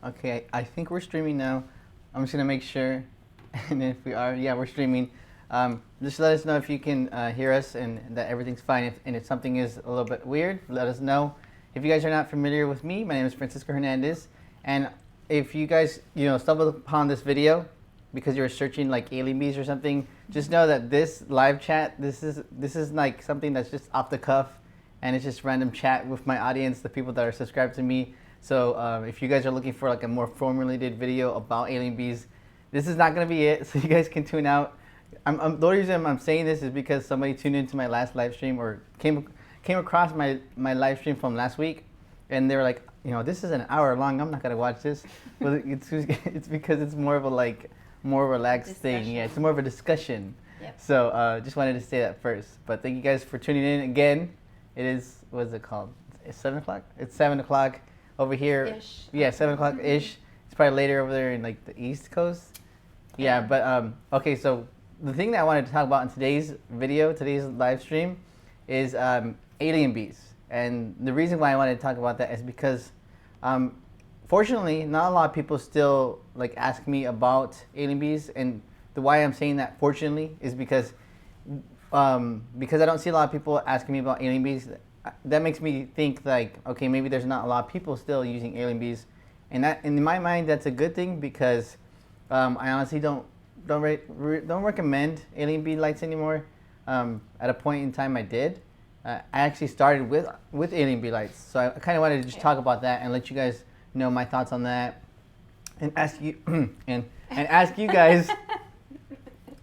Okay, I think we're streaming now. I'm just gonna make sure, and if we are, yeah, we're streaming. Just let us know if you can hear us and that everything's fine. And if something is a little bit weird, let us know. If you guys are not familiar with me, my name is Francisco Hernandez, and if you guys stumbled upon this video because you were searching like Alienbees or something, just know that this live chat, this is like something that's just off the cuff, and it's just random chat with my audience, the people that are subscribed to me. So if you guys are looking for like a more formulated video about Alienbees, this is not gonna be it. So you guys can tune out. The only reason I'm saying this is because somebody tuned into my last live stream or came across my live stream from last week, and they were like, this is an hour long. I'm not gonna watch this. But it's because it's more of a more relaxed thing. Yeah, it's more of a discussion. Yep. So just wanted to say that first. But thank you guys for tuning in again. It is, what is it called? It's 7 o'clock? It's 7 o'clock over here. Ish. Yeah, 7 o'clock ish. It's probably later over there in like the East Coast. Yeah, but okay, so the thing that I wanted to talk about in today's video, today's live stream, is Alienbees. And the reason why I wanted to talk about that is because fortunately, not a lot of people still like ask me about Alienbees, and the why I'm saying that fortunately is because I don't see a lot of people asking me about Alienbees. That makes me think like, okay, maybe there's not a lot of people still using Alienbees, and that in my mind that's a good thing because I honestly don't recommend Alienbee lights anymore. At a point in time, I did. I actually started with Alienbee lights, so I kind of wanted to just talk about that and let you guys know my thoughts on that, and ask you and ask you guys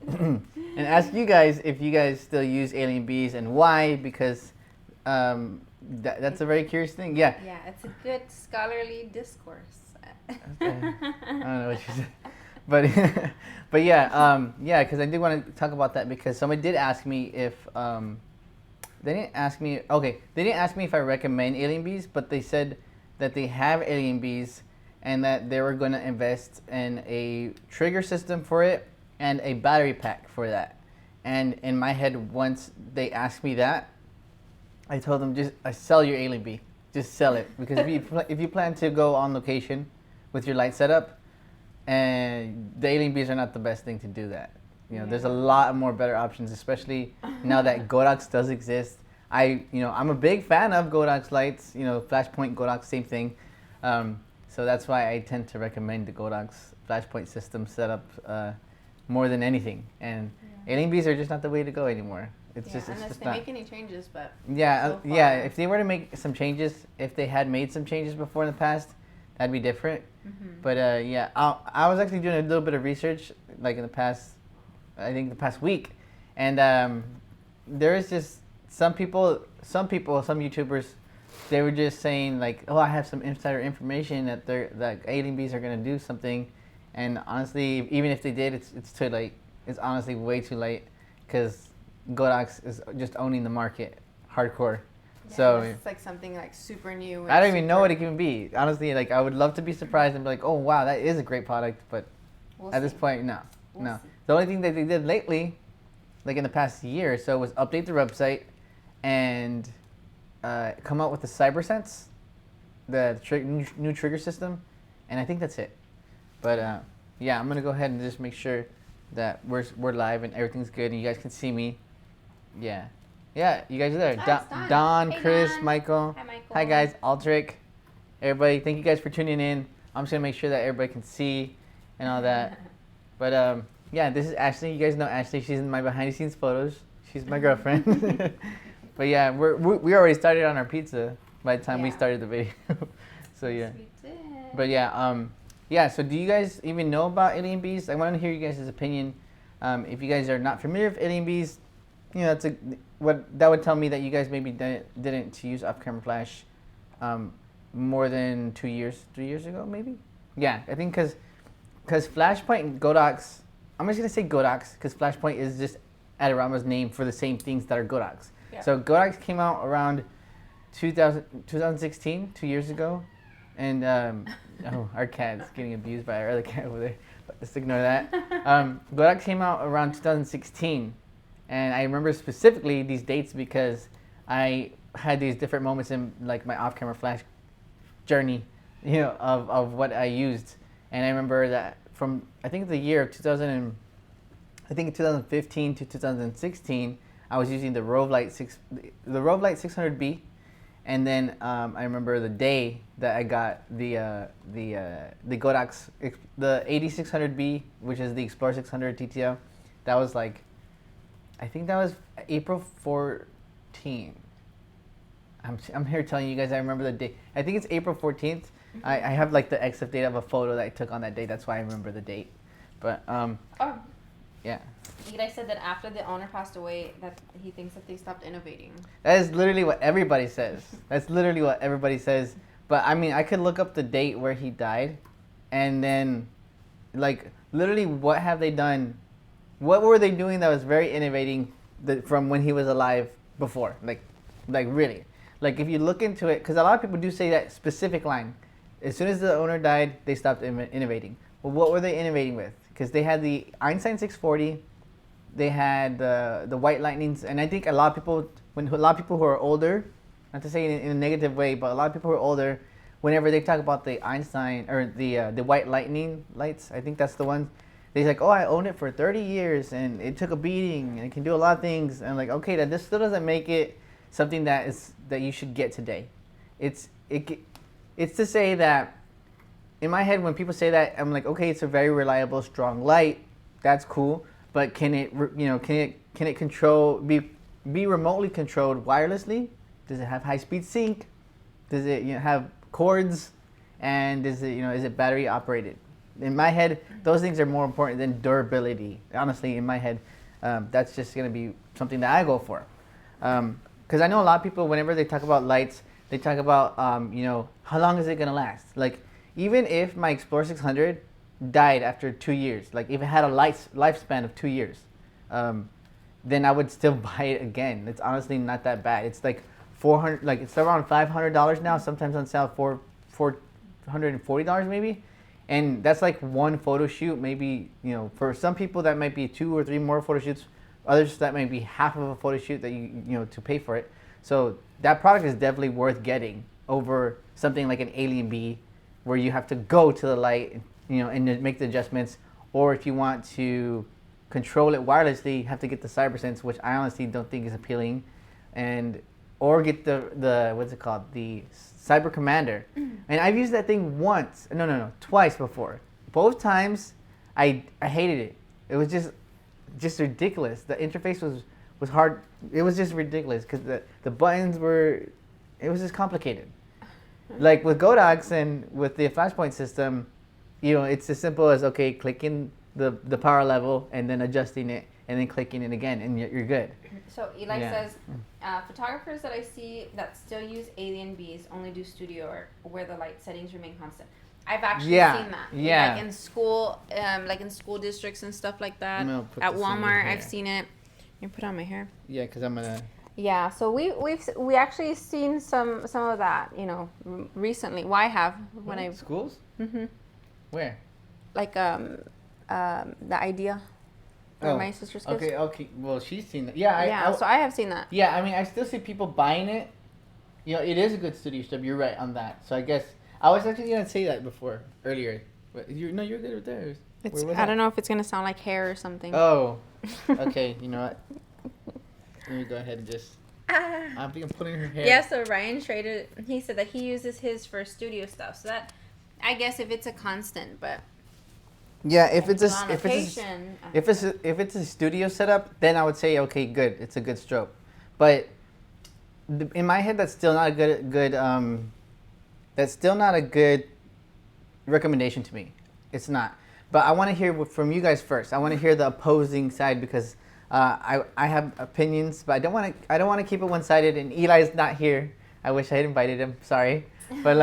and ask you guys if you guys still use Alienbees and why, because that's a very curious thing. Yeah. Yeah, it's a good scholarly discourse. Okay. I don't know what you said. But yeah, because I did want to talk about that because somebody did ask me if they didn't ask me if I recommend Alienbees, but they said that they have Alienbees and that they were going to invest in a trigger system for it and a battery pack for that. And in my head, once they asked me that, I told them just sell your Alienbee, just sell it, because if you plan to go on location with your light setup, and the Alienbees are not the best thing to do that. There's a lot more better options, especially now that Godox does exist. I'm a big fan of Godox lights. Flashpoint, Godox, same thing. So that's why I tend to recommend the Godox Flashpoint system setup more than anything. And Alienbees are just not the way to go anymore. It's just they make any changes, but yeah, if they were to make some changes, if they had made some changes before in the past, that'd be different. Mm-hmm. But I was actually doing a little bit of research, like in the past week, and there is just some YouTubers, they were just saying like, oh, I have some insider information that Alienbees are gonna do something, and honestly, even if they did, it's too late. It's honestly way too late, because Godox is just owning the market, hardcore. Yeah, so it's like something like super new. I don't even know what it can be. Honestly, like I would love to be surprised and be like, oh wow, that is a great product, but at this point, no. We'll see. The only thing that they did lately, like in the past year or so, was update the website and come out with the CyberSense, the new trigger system, and I think that's it. But yeah, I'm gonna go ahead and just make sure that we're live and everything's good and you guys can see me. Yeah, you guys are there. Don, hey, Chris, Don. Michael. Hi, Michael. Hi guys, Aldrich, everybody. Thank you guys for tuning in. I'm just gonna make sure that everybody can see and all that. But yeah, this is Ashley. You guys know Ashley. She's in my behind the scenes photos. She's my girlfriend. But yeah, we already started on our pizza by the time we started the video. So yeah. Yes, we did. But yeah. So do you guys even know about Alienbees? I want to hear you guys' opinion. If you guys are not familiar with Alienbees, that would tell me that you guys maybe didn't use off-camera flash more than 3 years ago, maybe. Yeah, I think because Flashpoint and Godox, I'm just gonna say Godox because Flashpoint is just Adorama's name for the same things that are Godox. Yeah. So Godox came out around 2016, 2 years ago, and oh, our cat is getting abused by our other cat over there. But let's ignore that. Godox came out around 2016. And I remember specifically these dates because I had these different moments in like my off-camera flash journey of what I used. And I remember that from, I think the year of 2015 to 2016, I was using the RodeLink 600B. And then I remember the day that I got the Godox, the 8600B, which is the Explorer 600 TTL. That was like, I think that was April 14. I'm here telling you guys, I remember the day. I think it's April 14th. I have like the EXIF date of a photo that I took on that day. That's why I remember the date. But yeah. Eli said that after the owner passed away, that he thinks that they stopped innovating. That is literally what everybody says. That's literally what everybody says. But I mean, I could look up the date where he died, and then, like, literally, what have they done? What were they doing that was very innovating from when he was alive before? Like really. Like, if you look into it, because a lot of people do say that specific line. As soon as the owner died, they stopped innovating. Well, what were they innovating with? Because they had the Einstein 640, they had the white lightnings, and I think a lot of people who are older, not to say in a negative way, but a lot of people who are older, whenever they talk about the Einstein or the white lightning lights, I think that's the one. They're like, oh, I owned it for 30 years, and it took a beating, and it can do a lot of things. And I'm like, okay, this still doesn't make it something that you should get today. It's to say that, in my head, when people say that, I'm like, okay, it's a very reliable, strong light. That's cool, but can it be remotely controlled wirelessly? Does it have high-speed sync? Does it have cords? And is it battery operated? In my head, those things are more important than durability. Honestly, in my head, that's just gonna be something that I go for. Because I know a lot of people, whenever they talk about lights, they talk about how long is it gonna last? Like, even if my Explorer 600 died after 2 years, like if it had a lifespan of 2 years, then I would still buy it again. It's honestly not that bad. It's like $400, like it's around $500 now. Sometimes on sale for $440 maybe, and that's like one photo shoot. Maybe for some people that might be 2 or 3 more photo shoots. Others that might be half of a photo shoot that you to pay for it. So that product is definitely worth getting over something like an Alienbee, where you have to go to the light, and make the adjustments. Or if you want to control it wirelessly, you have to get the CyberSense, which I honestly don't think is appealing, or get the what's it called, the Cyber Commander. And I've used that thing twice before. Both times, I hated it. It was just ridiculous. The interface was hard. It was just ridiculous because the buttons it was just complicated. Like with Godox and with the flashpoint system, it's as simple as, okay, clicking the power level and then adjusting it and then clicking it again, and you're good. So Eli says, photographers that I see that still use Alienbees only do studio or where the light settings remain constant. I've actually seen that. Yeah. Like in school, like in school districts and stuff like that. At Walmart, I've seen it. You put on my hair. Yeah, because I'm gonna. Yeah, so we actually seen some of that, recently. Well, I have when I schools. Mm-hmm. Where? Like the idea. For my sister's kids. Okay. Well, she's seen that. Yeah. So I have seen that. Yeah, I mean, I still see people buying it. It is a good studio stub. You're right on that. So I guess I was actually gonna say that earlier. But you're good with there. I don't know if it's gonna sound like hair or something. Oh. Okay. You know what? Let me go ahead and just. I think I'm putting her hair. Yeah. So Ryan Schrader, he said that he uses his for studio stuff. So that, I guess, if it's a constant, but. Yeah, if it's a studio setup, then I would say, okay, good, it's a good strobe. But in my head, that's still not a good recommendation to me. It's not. But I want to hear from you guys first. I want to hear the opposing side because I have opinions, but I don't want to keep it one-sided. And Eli's not here. I wish I had invited him. Sorry, but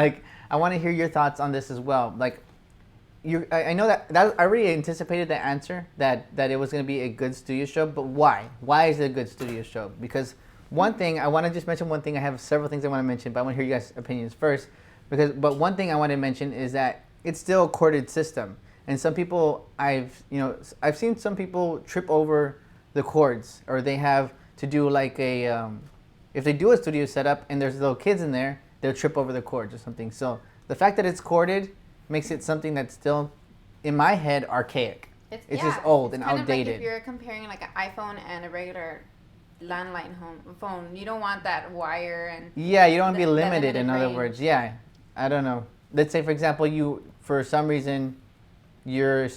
I want to hear your thoughts on this as well. I know that I already anticipated the answer that it was going to be a good studio show, but why? Why is it a good studio show? Because one thing, I want to just mention one thing. I have several things I want to mention, but I want to hear you guys' opinions first. But one thing I want to mention is that it's still a corded system, and some people I've seen some people trip over the cords, or they have to do if they do a studio setup and there's little kids in there, they'll trip over the cords or something. So The fact that it's corded makes it something that's still, in my head, archaic. It's just old and kind outdated. Of like if you're comparing like an iPhone and a regular landline phone, you don't want that wire and yeah, you don't want to be limited. In other words, yeah, I don't know. Let's say, for example, you for some reason your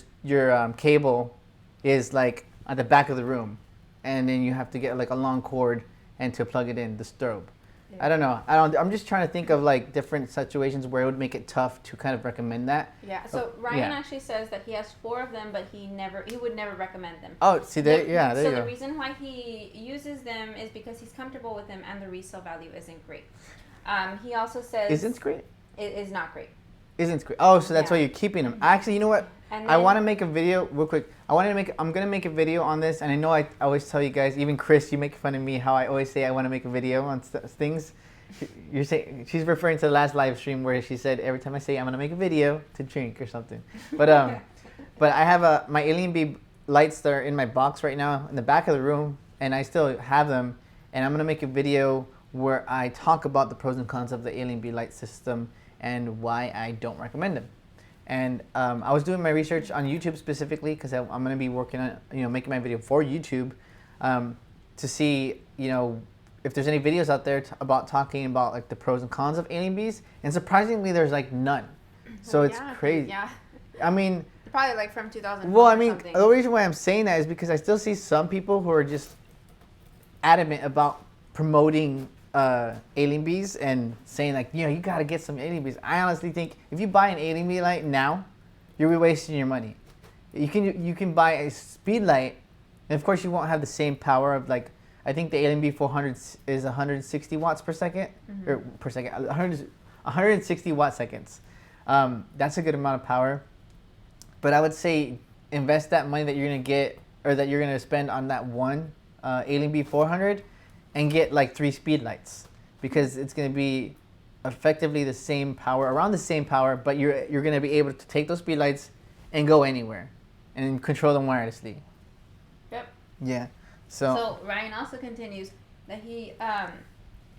cable is like at the back of the room, and then you have to get like a long cord and to plug it in the strobe. Yeah. I don't know. I'm just trying to think of like different situations where it would make it tough to kind of recommend that. Yeah. So Ryan actually says that he has 4 of them, but he would never recommend them. Oh, see, there you go. So the reason why he uses them is because he's comfortable with them, and the resale value isn't great. He also says isn't great. It is not great. Isn't great. Oh, so that's why you're keeping them. Actually, you know what? Then, I want to make a video real quick. I'm gonna make a video on this, and I know I always tell you guys, even Chris, you make fun of me how I always say I want to make a video on things. You're saying she's referring to the last live stream where she said every time I say I'm gonna make a video to drink or something. But I have my Alienbee lights that are in my box right now in the back of the room, and I still have them. And I'm gonna make a video where I talk about the pros and cons of the Alienbee light system and why I don't recommend them. And I was doing my research on YouTube specifically because I'm going to be working on, making my video for YouTube to see, if there's any videos out there about talking about like the pros and cons of Alienbees. And surprisingly, there's like none. So it's crazy. Yeah. I mean, probably like from 2000. Well, I mean, the reason why I'm saying that is because I still see some people who are just adamant about promoting Alienbees and saying like, you got to get some Alienbees. I honestly think if you buy an Alienbee light now, you're wasting your money. You can buy a speed light, and of course you won't have the same power of like, I think the Alienbee 400 is 160 watts per second, or per second, 160 watt seconds. That's a good amount of power. But I would say invest that money that you're gonna get or that you're gonna spend on that one Alienbee 400. And get like 3 speed lights, because it's going to be effectively the same power, around the same power, but you're going to be able to take those speed lights and go anywhere and control them wirelessly. Yep. Yeah. So Ryan also continues that he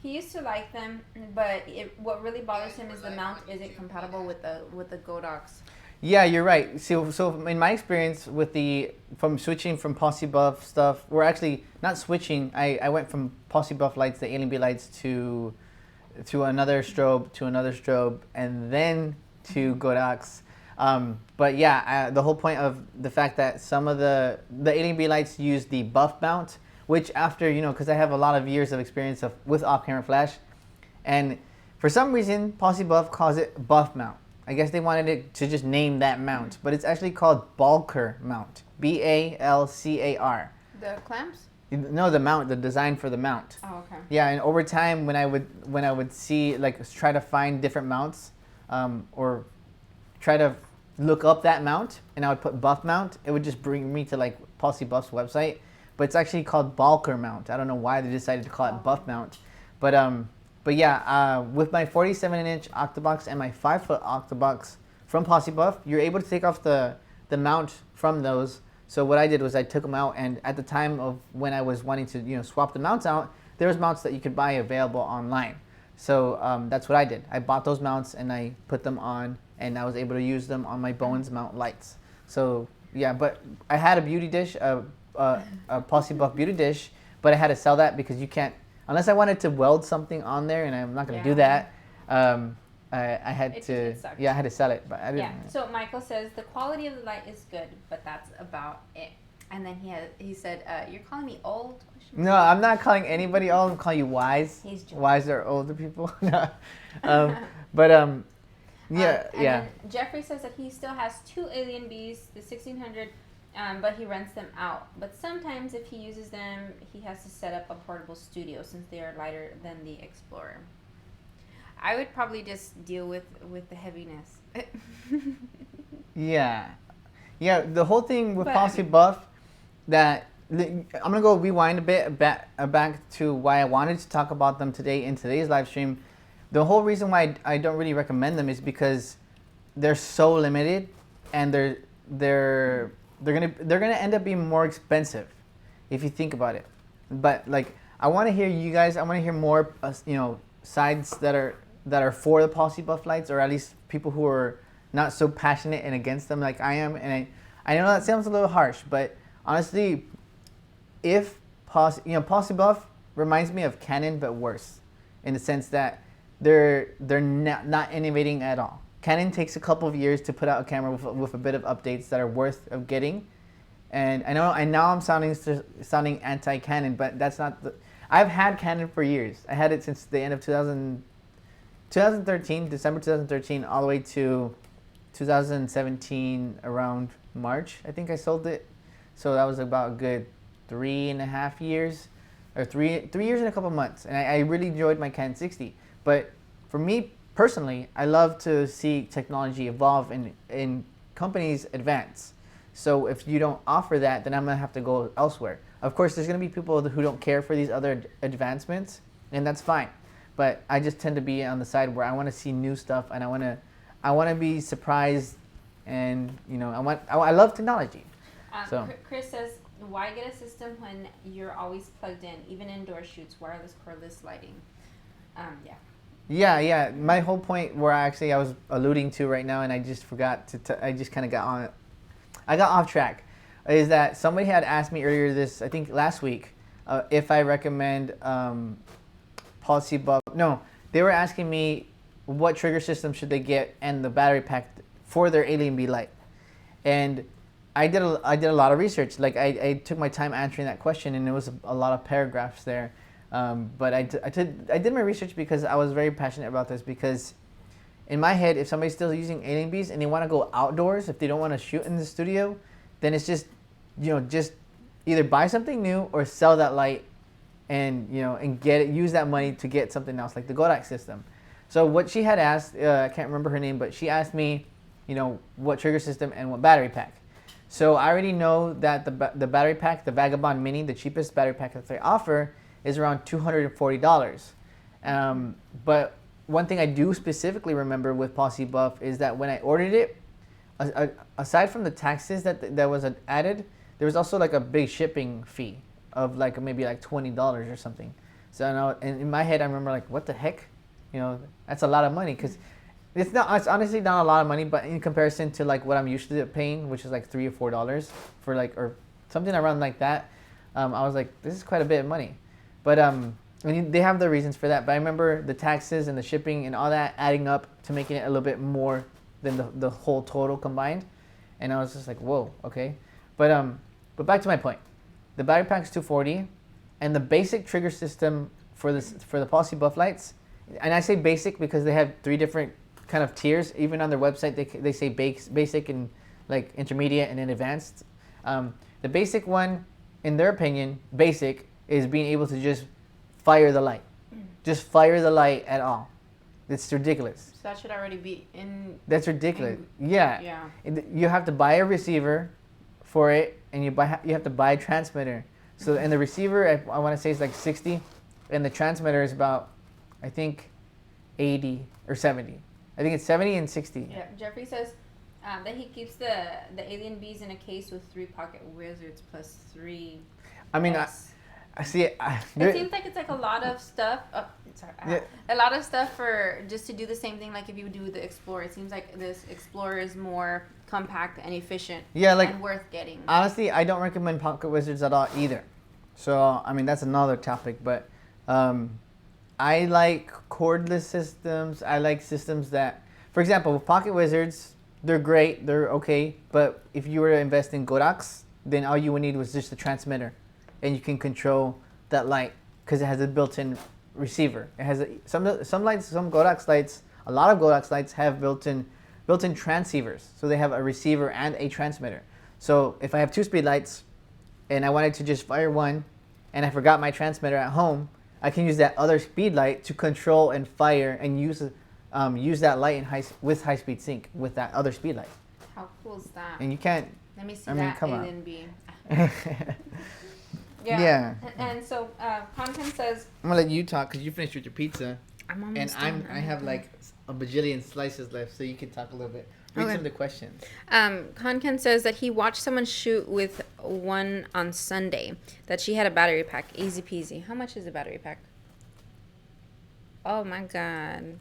used to like them, but what really bothers him is the mount isn't compatible with the Godox. Yeah, you're right. So in my experience with from switching from Posse Buff stuff, we're actually not switching. I went from Posse Buff lights, the Alienbee lights, to another strobe, and then to Godox. But yeah, the whole point of the fact that some of the Alienbee lights use the buff mount, which after, because I have a lot of years of experience with off-camera flash, and for some reason, Posse Buff calls it buff mount. I guess they wanted it to just name that mount, but it's actually called Balcar mount. BALCAR. The clamps? No, the mount, the design for the mount. Oh, okay. Yeah, and over time, when I would see, like, try to find different mounts, or try to look up that mount, and I would put buff mount, it would just bring me to like Posse Buff's website, but it's actually called Balcar mount. I don't know why they decided to call it buff mount, but yeah, with my 47-inch Octobox and my 5-foot Octobox from Posse Buff, you're able to take off the mount from those. So what I did was I took them out, and at the time of when I was wanting to swap the mounts out, there was mounts that you could buy available online. So that's what I did. I bought those mounts and I put them on, and I was able to use them on my Bones mount lights. So yeah, but I had a beauty dish, a Posse Buff beauty dish, but I had to sell that because you can't. Unless I wanted to weld something on there, and I'm not going to do that. I had to sell it, but I didn't. Yeah. So Michael says the quality of the light is good, but that's about it. And then he said, "You're calling me old?" No, I'm not calling anybody old. I'm calling you wise. He's joking. Wise are older people. Yeah. And yeah. then Jeffrey says that he still has 2 Alienbees, the 1600. But he rents them out. But sometimes if he uses them, he has to set up a portable studio since they are lighter than the Explorer. I would probably just deal with the heaviness. Yeah. The whole thing with Posse Buff, I'm gonna go rewind a bit back to why I wanted to talk about them today in today's live stream. The whole reason why I don't really recommend them is because they're so limited, and they're gonna end up being more expensive if you think about it. But like, I want to hear you guys. I want to hear more, sides that are for the Posse Buff lights, or at least people who are not so passionate and against them like I am. And I know that sounds a little harsh, but honestly, if Policy Buff reminds me of Canon, but worse, in the sense that they're not innovating at all. Canon takes a couple of years to put out a camera with a bit of updates that are worth of getting. And I know, and now I'm sounding anti-Canon, but that's not the. I've had Canon for years. I had it since the end of 2013, December 2013, all the way to 2017, around March. I think I sold it. So that was about a good 3.5 years, or three years and a couple months. And I really enjoyed my Canon 60. But for me personally, I love to see technology evolve and companies advance. So if you don't offer that, then I'm going to have to go elsewhere. Of course, there's going to be people who don't care for these other advancements, and that's fine. But I just tend to be on the side where I want to see new stuff, and I want to be surprised, and I love technology. So Chris says, why get a system when you're always plugged in, even indoor shoots, wireless, cordless lighting? Yeah. My whole point where I was alluding to right now, and I just forgot to. I just kind of got on it. I got off track. Is that somebody had asked me earlier I think last week, if I recommend Policy Buff. No, they were asking me what trigger system should they get and the battery pack for their Alienbee light. And I did a lot of research. Like I took my time answering that question, and there was a lot of paragraphs there. But I did my research because I was very passionate about this, because in my head, if somebody's still using Alienbees and they want to go outdoors, if they don't want to shoot in the studio, then it's just either buy something new or sell that light and use that money to get something else, like the Kodak system. So what she had asked, I can't remember her name, but she asked me, what trigger system and what battery pack. So I already know that the battery pack, the Vagabond Mini, the cheapest battery pack that they offer, is around $240. But one thing I do specifically remember with Policy Buff is that when I ordered it, aside from the taxes that was added, there was also like a big shipping fee of maybe $20 or something. So in my head, I remember what the heck, that's a lot of money, because it's honestly not a lot of money, but in comparison to what I'm used to paying, which is $3 or $4 for or something around like that, I was like, this is quite a bit of money. But they have their reasons for that. But I remember the taxes and the shipping and all that adding up to making it a little bit more than the whole total combined. And I was just like, whoa, okay. But back to my point. The battery pack's $240, and the basic trigger system for the Policy Buff lights, and I say basic because they have 3 different kind of tiers. Even on their website, they say basic and intermediate and then advanced. The basic one, in their opinion, basic is being able to just fire the light. Just fire the light at all. It's ridiculous. So that should already be in. That's ridiculous. Yeah. You have to buy a receiver for it, and you have to buy a transmitter. So, and the receiver, I want to say, is $60, and the transmitter is about, I think, 80 or 70. I think it's 70 and 60. Yeah. Jeffrey says that he keeps the Alienbees in a case with 3 pocket wizards plus 3. I mean, I see it. It seems like it's a lot of stuff. A lot of stuff for just to do the same thing. Like if you do the Explorer, it seems like this Explorer is more compact and efficient. Yeah, and worth getting. Honestly, I don't recommend pocket wizards at all either. So I mean, that's another topic. But I like cordless systems. I like systems that, for example, with pocket wizards, they're great. They're okay. But if you were to invest in Kodaks, then all you would need was just a transmitter, and you can control that light because it has a built-in receiver. It has some lights, some Kodaks lights, a lot of Kodaks lights have built-in transceivers. So they have a receiver and a transmitter. So if I have 2 speed lights and I wanted to just fire one and I forgot my transmitter at home, I can use that other speed light to control and fire and use that light with high-speed sync with that other speed light. How cool is that? And you can't. Let me see that Alienbee. Yeah. And so content says. I'm gonna let you talk because you finished with your pizza. I'm almost done. I have a bajillion slices left, so you can talk a little bit. Read some of the questions. Content says that he watched someone shoot with one on Sunday. That she had a battery pack, easy peasy. How much is a battery pack? Oh my God.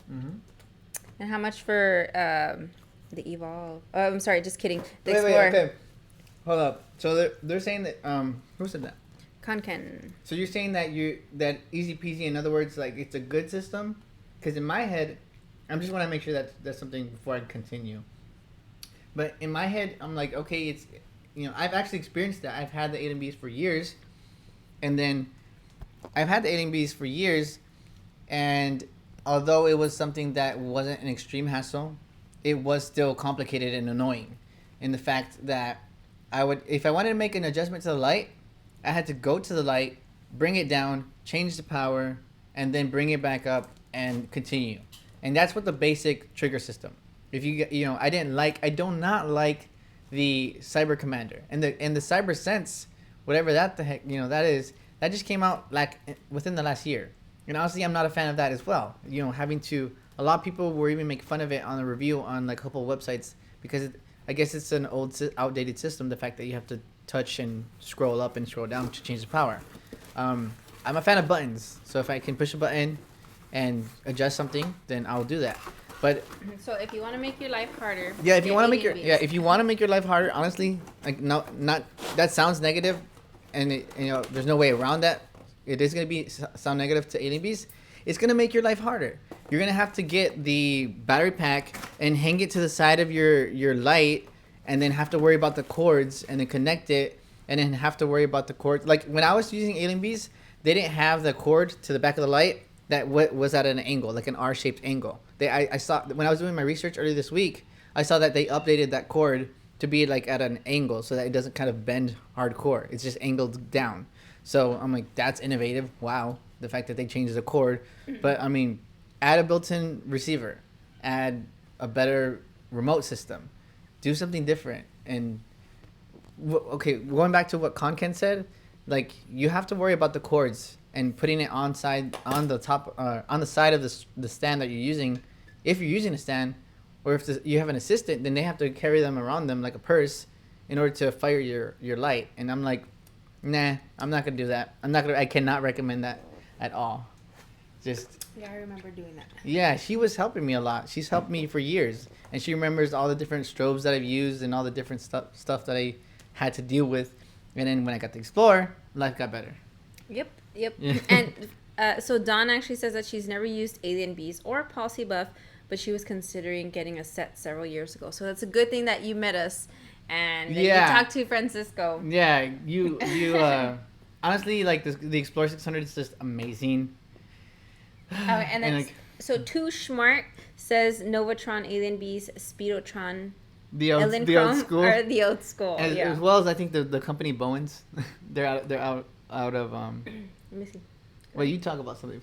And how much for the Evolve? Oh, I'm sorry, just kidding. The Explorer. Okay. Hold up. So they're saying that who said that? Conken. So you're saying that that easy peasy. In other words, like it's a good system, because in my head, I just want to make sure that that's something before I continue. But in my head, I'm like, okay, it's, I've actually experienced that. I've had the Alienbees for years, and then I've had the Alienbees for years, and although it was something that wasn't an extreme hassle, it was still complicated and annoying, in the fact that if I wanted to make an adjustment to the light, I had to go to the light, bring it down, change the power, and then bring it back up and continue. And that's what the basic trigger system. If I do not like the Cyber Commander and the Cyber Sense, whatever that the heck that is. That just came out like within the last year, and honestly, I'm not a fan of that as well. A lot of people were even making fun of it on a review on like a couple of websites, because I guess it's an outdated system. The fact that you have to touch and scroll up and scroll down to change the power. I'm a fan of buttons, so if I can push a button and adjust something, then I'll do that. But so if you want to make your life harder, if you want to make your life harder, honestly, like not that sounds negative, and there's no way around that. It is going to sound negative to Alienbees. It's going to make your life harder. You're going to have to get the battery pack and hang it to the side of your light, and then have to worry about the cords, and then connect it, and then have to worry about the cords. Like when I was using Alienbees, they didn't have the cord to the back of the light that was at an angle, like an R-shaped angle. I saw when I was doing my research earlier this week, I saw that they updated that cord to be like at an angle so that it doesn't kind of bend hardcore. It's just angled down. So I'm like, that's innovative. Wow, the fact that they changed the cord. But I mean, add a built-in receiver, add a better remote system, do something different. And okay, going back to what Konken said, like you have to worry about the cords and putting it on the side of the stand that you're using. If you're using a stand, or if you have an assistant, then they have to carry them around them like a purse in order to fire your light. And I'm like, nah, I'm not gonna do that. I cannot recommend that at all. Just yeah, I remember doing that. Yeah, she was helping me a lot. She's helped me for years, and she remembers all the different strobes that I've used and all the different stuff that I had to deal with. And then when I got the Explorer, life got better. Yep. And so Dawn actually says that she's never used Alienbees or Policy Buff, but she was considering getting a set several years ago. So that's a good thing that you met us and that you talked to Francisco. Yeah, you honestly, like the Explorer 600 is just amazing. Oh, and then so Too Smart says Novatron, Alienbees, Speedotron, the old school, or the old school, as well as I think the company Bowens, they're out of Let me see. Well, you talk about something.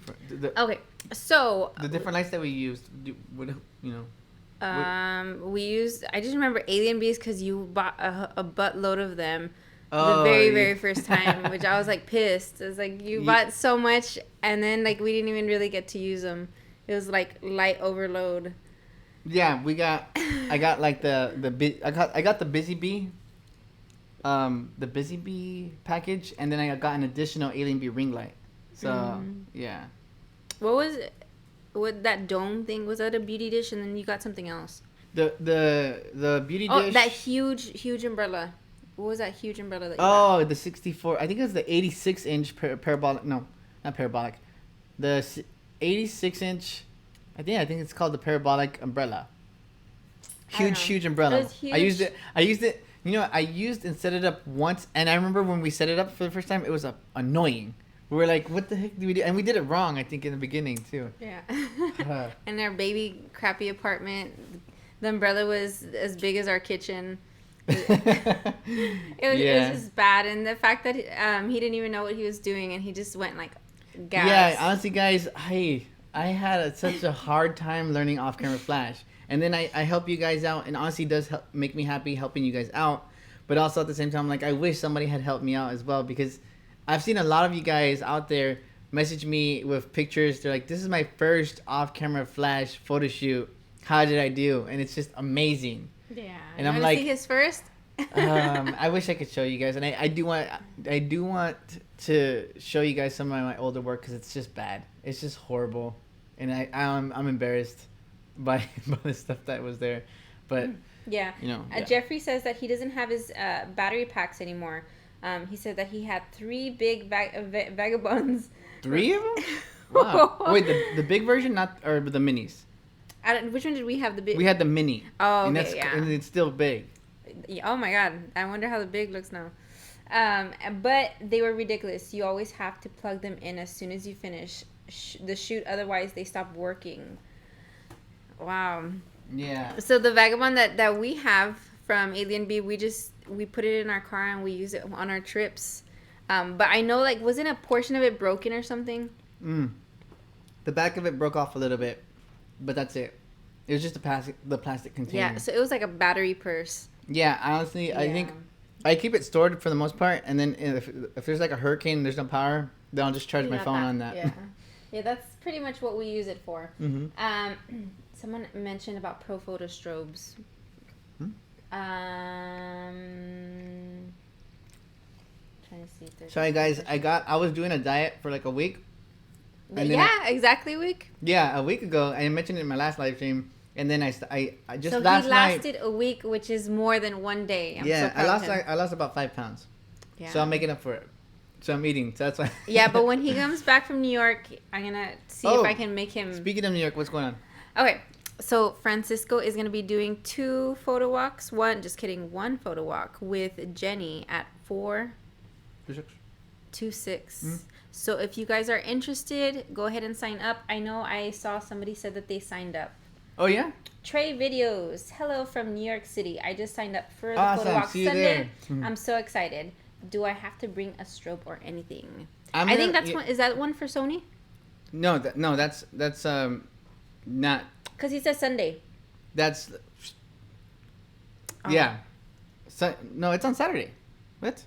Okay, so the different lights that we used, we used. I just remember Alienbees because you bought a buttload of them the very first time, which I was like pissed. It was like you bought so much, and then like we didn't even really get to use them. It was like light overload. Yeah, I got like I got the Busy Bee. The Busy Bee package, and then I got an additional Alienbee ring light. So yeah. What was it? What that dome thing? Was that a beauty dish? And then you got something else. The beauty dish. Oh, that huge umbrella. What was that huge umbrella that you got? The 64. I think it was the 86-inch parabolic. No, not parabolic. The 86-inch. I think it's called the parabolic umbrella. Huge umbrella. It was huge. I used it. I used and set it up once, and I remember when we set it up for the first time, it was annoying. We were like, what the heck do we do? And we did it wrong, I think, in the beginning, too. Yeah. In our baby crappy apartment, the umbrella was as big as our kitchen. It was just bad. And the fact that he didn't even know what he was doing, and he just went like gas. Yeah, honestly, guys, I had such a hard time learning off-camera flash. And then I help you guys out, and honestly, it does make me happy helping you guys out. But also at the same time, like, I wish somebody had helped me out as well, because I've seen a lot of you guys out there message me with pictures. They're like, this is my first off-camera flash photo shoot. How did I do? And it's just amazing. Yeah. And I'm like, see his first? I wish I could show you guys. And I do want to show you guys some of my older work, because it's just bad. It's just horrible. And I'm embarrassed. by the stuff that was there, but yeah. you know. Jeffrey says that he doesn't have his battery packs anymore. He said that he had 3 big vagabonds. 3 of them? Wow. Wait, the big version, not or the minis? Which one did we have? The big. We had the mini. Oh, and okay, and it's still big. Oh my god! I wonder how the big looks now. But they were ridiculous. You always have to plug them in as soon as you finish the shoot, otherwise they stop working. Wow. Yeah. So the Vagabond that we have from Alienbee, we put it in our car and we use it on our trips. But I know, like, wasn't a portion of it broken or something? The back of it broke off a little bit, but that's it. It was just the plastic container. Yeah, so it was like a battery purse. Yeah, honestly, I think I keep it stored for the most part, and then if there's like a hurricane and there's no power, then I'll just charge my phone on that. Yeah. Yeah, that's pretty much what we use it for. Mm-hmm. Someone mentioned about Profoto Strobes. Trying to see if there's. Sorry guys, I was doing a diet for like a week. And yeah, exactly a week. Yeah, a week ago. I mentioned it in my last live stream, and then I just so last he lasted a week, which is more than one day. I lost about 5 pounds. Yeah. So I'm making up for it. So I'm eating. So that's why. Yeah, but when he comes back from New York, I'm gonna see if I can make him. Speaking of New York, what's going on? Okay, so Francisco is gonna be doing 2 photo walks. One photo walk with Jenny at 4:26. So if you guys are interested, go ahead and sign up. I know I saw somebody said that they signed up. Oh yeah. Trey Videos, hello from New York City. I just signed up for the awesome. photo walk See you Sunday. there. I'm so excited. Do I have to bring a strobe or anything? I think that's one. Is that one for Sony? No, that's not. Because he says Sunday. That's. Yeah. No, it's on Saturday. What?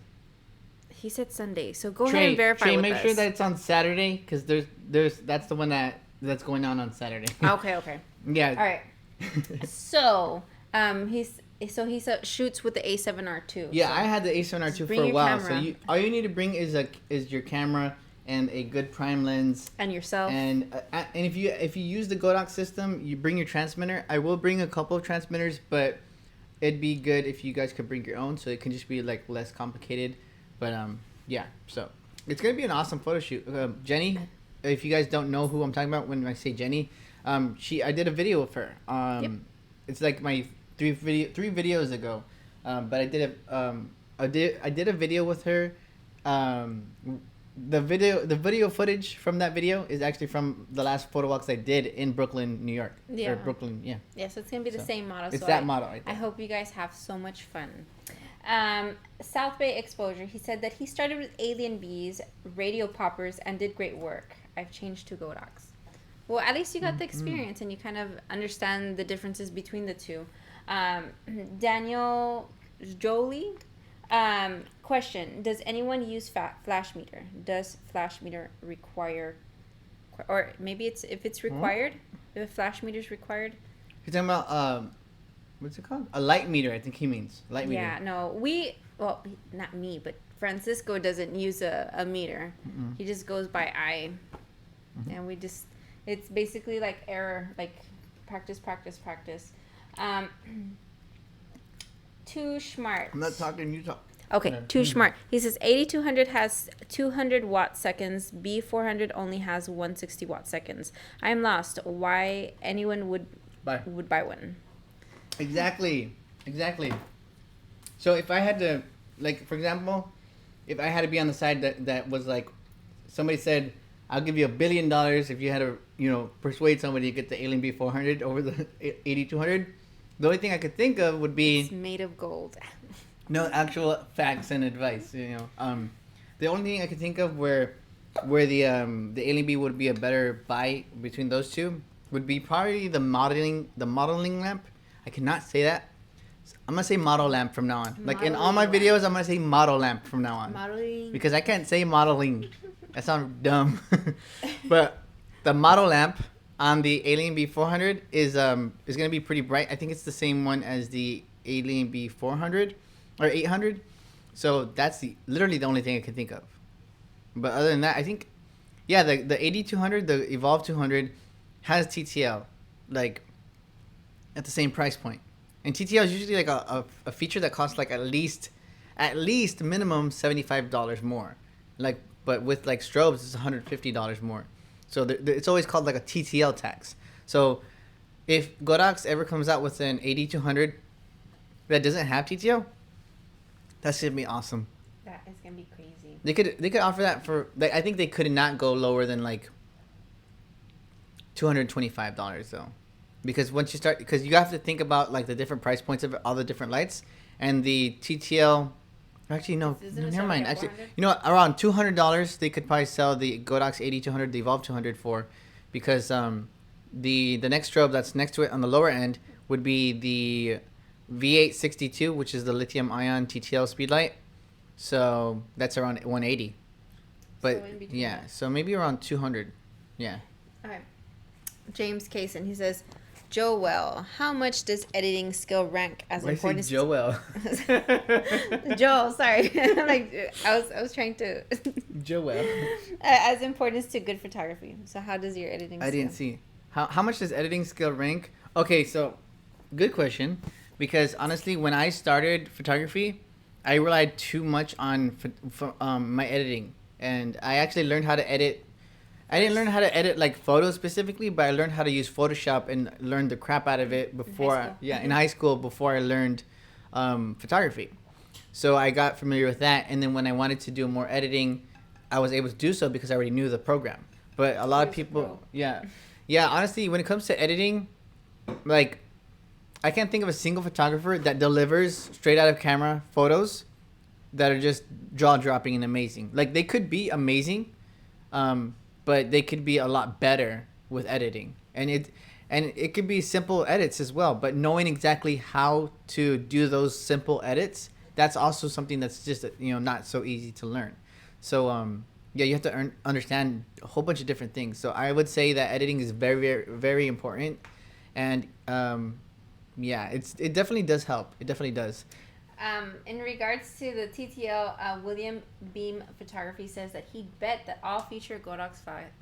He said Sunday, so go ahead and verify Trey, with make us. sure that it's on Saturday, because that's the one that's going on Saturday. Okay. Yeah. All right. So he shoots with the A7R2. Yeah, so I had the A7R2 for a while. So all you need to bring is your camera and a good prime lens and yourself. And if you use the Godox system, you bring your transmitter. I will bring a couple of transmitters, but it'd be good if you guys could bring your own, so it can just be like less complicated. But yeah, so it's gonna be an awesome photo shoot. Jenny, if you guys don't know who I'm talking about when I say Jenny, I did a video with her. It's like my three videos ago, but I did a video with her. The video footage from that video is actually from the last photo walks I did in Brooklyn, New York. Yeah. Or Brooklyn, yeah. Yeah, so it's gonna be the same model. It's that model right there. I hope you guys have so much fun. South Bay Exposure, he said that he started with Alienbees, radio poppers, and did great work. I've changed to Godox. Well, at least you got the experience and you kind of understand the differences between the two. Daniel Jolie, question: does anyone use flash meter? Does flash meter require, or maybe if it's required, if a flash meter is required? You're talking about what's it called? A light meter, I think he means. Light meter. Yeah, no, not me, but Francisco doesn't use a meter. He just goes by eye. And it's basically like error, like practice. Too smart. I'm not talking, you talk. Okay, too smart. He says 8200 has 200 watt seconds. B400 only has 160 watt seconds. I'm lost. Why anyone would buy one? Exactly. So if I had to, like, for example, if I had to be on the side that was like, somebody said, I'll give you $1 billion if you had to, persuade somebody to get the Alienbee 400 over the 8200. The only thing I could think of would be... It's made of gold. No actual facts and advice, The only thing I could think of where the Alienbee would be a better buy between those two would be probably the modeling lamp. I cannot say that. I'm gonna say model lamp from now on. Like in all my videos, I'm gonna say model lamp from now on. Modeling. Because I can't say modeling. That sounds dumb. But the model lamp on the Alienbee 400 is gonna be pretty bright. I think it's the same one as the Alienbee 400 or 800. So that's literally the only thing I can think of. But other than that, I think, yeah, the 8200, the Evolve 200 has TTL. Like, at the same price point. And TTL is usually like a feature that costs like at least minimum $75 more. Like, but with like strobes, it's $150 more. So it's always called like a TTL tax. So if Godox ever comes out with an 8200 that doesn't have TTL, that's gonna be awesome. That is gonna be crazy. They could offer that for. I think they could not go lower than like $225 though, because once you start, because you have to think about like the different price points of all the different lights, and the TTL. Actually, no, never mind. Actually, you know what? Around $200 they could probably sell the Godox 8200, the Evolve 200 for, because the next strobe that's next to it on the lower end would be the V862, which is the lithium ion TTL speedlight. So that's around 180. But So yeah, so maybe around 200. Yeah. Okay. James Kaysen, he says, Joel, how much does editing skill rank as important? Joel. Joel, sorry. Like I was trying to. Joel. As important as to good photography. So how does your editing? I didn't see. How much does editing skill rank? Okay, so good question. Because honestly, when I started photography, I relied too much on my editing, and I actually learned how to edit. I didn't learn how to edit like photos specifically, but I learned how to use Photoshop and learned the crap out of it before. In high school before I learned photography. So I got familiar with that, and then when I wanted to do more editing, I was able to do so because I already knew the program. But a lot of people, yeah, honestly, when it comes to editing, like, I can't think of a single photographer that delivers straight out of camera photos that are just jaw-dropping and amazing. Like, they could be amazing, but they could be a lot better with editing. And it could be simple edits as well, but knowing exactly how to do those simple edits, that's also something that's just, not so easy to learn. So, you have to understand a whole bunch of different things. So I would say that editing is very, very, very important. And, it definitely does help. It definitely does. In regards to the TTL, William Beam Photography says that he'd bet that all future Godox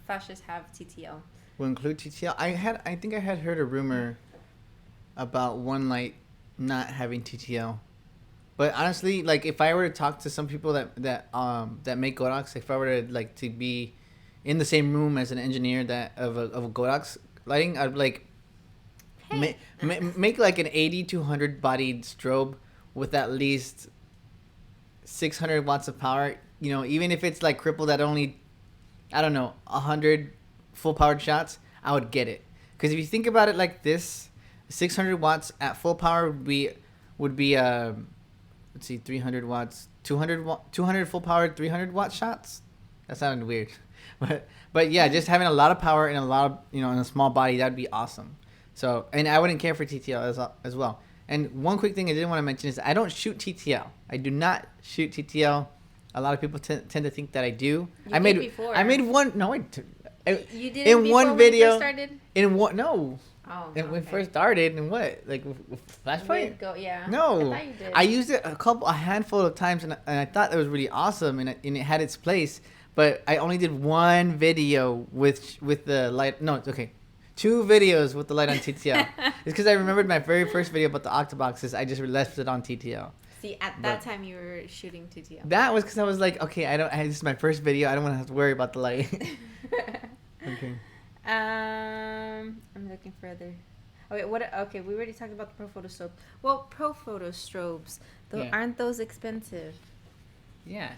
flashes have TTL. Will include TTL. I think I had heard a rumor about one light not having TTL, but honestly, like if I were to talk to some people that make Godox, if I were to be in the same room as an engineer of a Godox lighting, I'd like make like an 8200 bodied strobe with at least 600 watts of power, even if it's like crippled at only, I don't know, 100 full powered shots, I would get it. Because if you think about it like this, 600 watts at full power would be 300 watts, 200 full power, 300 watt shots. That sounded weird. But yeah, just having a lot of power and a lot of, in a small body, that'd be awesome. So, and I wouldn't care for TTL as well. And one quick thing I didn't want to mention is I don't shoot TTL. I do not shoot TTL. A lot of people tend to think that I do. I made one. No, you did it in before one video. When you first started? In one, no. Oh, when we first started, and what, like Flashpoint? Yeah. No, I thought you did. I used it a handful of times, and I thought it was really awesome, and it had its place. But I only did one video with the light. No, it's okay. 2 videos with the light on TTL. It's because I remembered my very first video about the octoboxes. I just left it on TTL. See, at that time you were shooting TTL. That was because I was like, okay, this is my first video. I don't want to have to worry about the light. Okay. I'm looking further. Okay, we already talked about the Profoto Strobe. Well, Profoto Strobes, aren't those expensive? Yeah.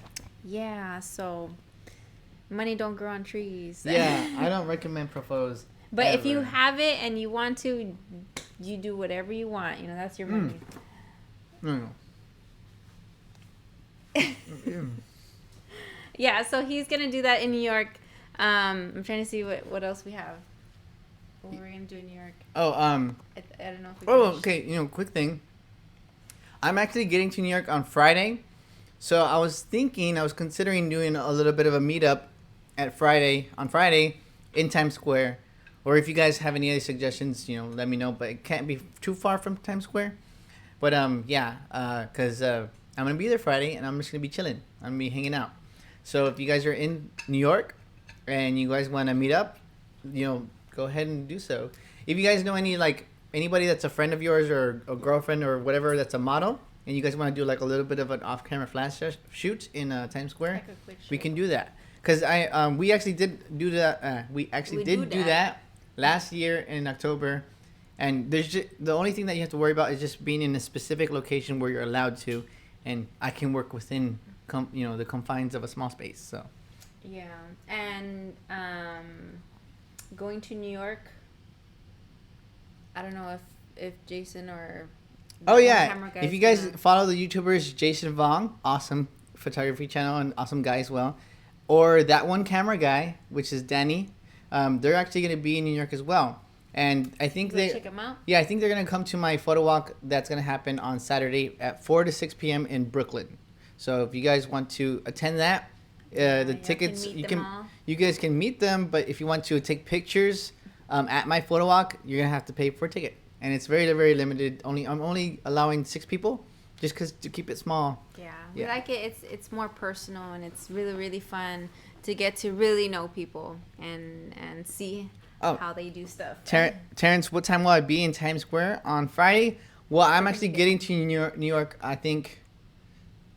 Yeah, so money don't grow on trees. Yeah, I don't recommend Profotos. But ever. if you have it and you want to, you do whatever you want. That's your money. No. Yeah, so he's gonna do that in New York. I'm trying to see what else we have. What we're gonna do in New York. Oh, I don't know. If okay. Quick thing. I'm actually getting to New York on Friday, so I was considering doing a little bit of a meetup on Friday in Times Square. Or if you guys have any other suggestions, let me know. But it can't be too far from Times Square. But because I'm gonna be there Friday, and I'm just gonna be chilling. I'm gonna be hanging out. So if you guys are in New York and you guys want to meet up, go ahead and do so. If you guys know any anybody that's a friend of yours or a girlfriend or whatever that's a model, and you guys want to do like a little bit of an off-camera flash shoot in Times Square, Like a quick we shoot. can do that. Because we actually did do that. We did do that last year in October, and there's just the only thing that you have to worry about is just being in a specific location where you're allowed to, and I can work within the confines of a small space. So Yeah, and going to New York. I don't know if Jason or oh the yeah, camera if you guy's guys gonna- follow the YouTubers Jason Vong, awesome photography channel and awesome guy as well, or that one camera guy, which is Danny, they're actually going to be in New York as well. And I think Go check them out. yeah, I think they're going to come to my photo walk that's going to happen on Saturday at 4 to 6 p.m. in Brooklyn. So if you guys want to attend that, the tickets, you guys can meet them, but if you want to take pictures at my photo walk, you're going to have to pay for a ticket. And it's very, very limited. I'm only allowing 6 people just because to keep it small. Yeah, we like it. It's more personal, and it's really, really fun to get to really know people and see how they do stuff. Terrence, what time will I be in Times Square on Friday? Well, I'm actually getting to New York. I think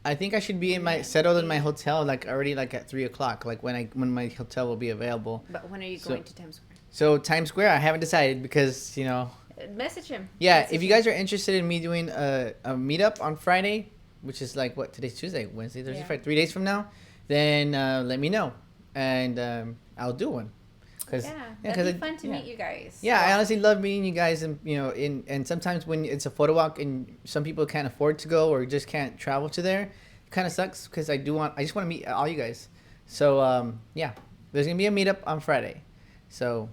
I should be settled in my hotel already at 3 o'clock, when my hotel will be available. But when are you going to Times Square? So Times Square, I haven't decided because Message him. Yeah, if you guys are interested in me doing a meetup on Friday, which is today's Tuesday, Wednesday, Thursday, Friday, 3 days from now, then let me know, and I'll do one. That'd be fun to meet you guys. Yeah, I honestly love meeting you guys, and and sometimes when it's a photo walk and some people can't afford to go or just can't travel to there, it kind of sucks because I just want to meet all you guys. So there's gonna be a meetup on Friday, so.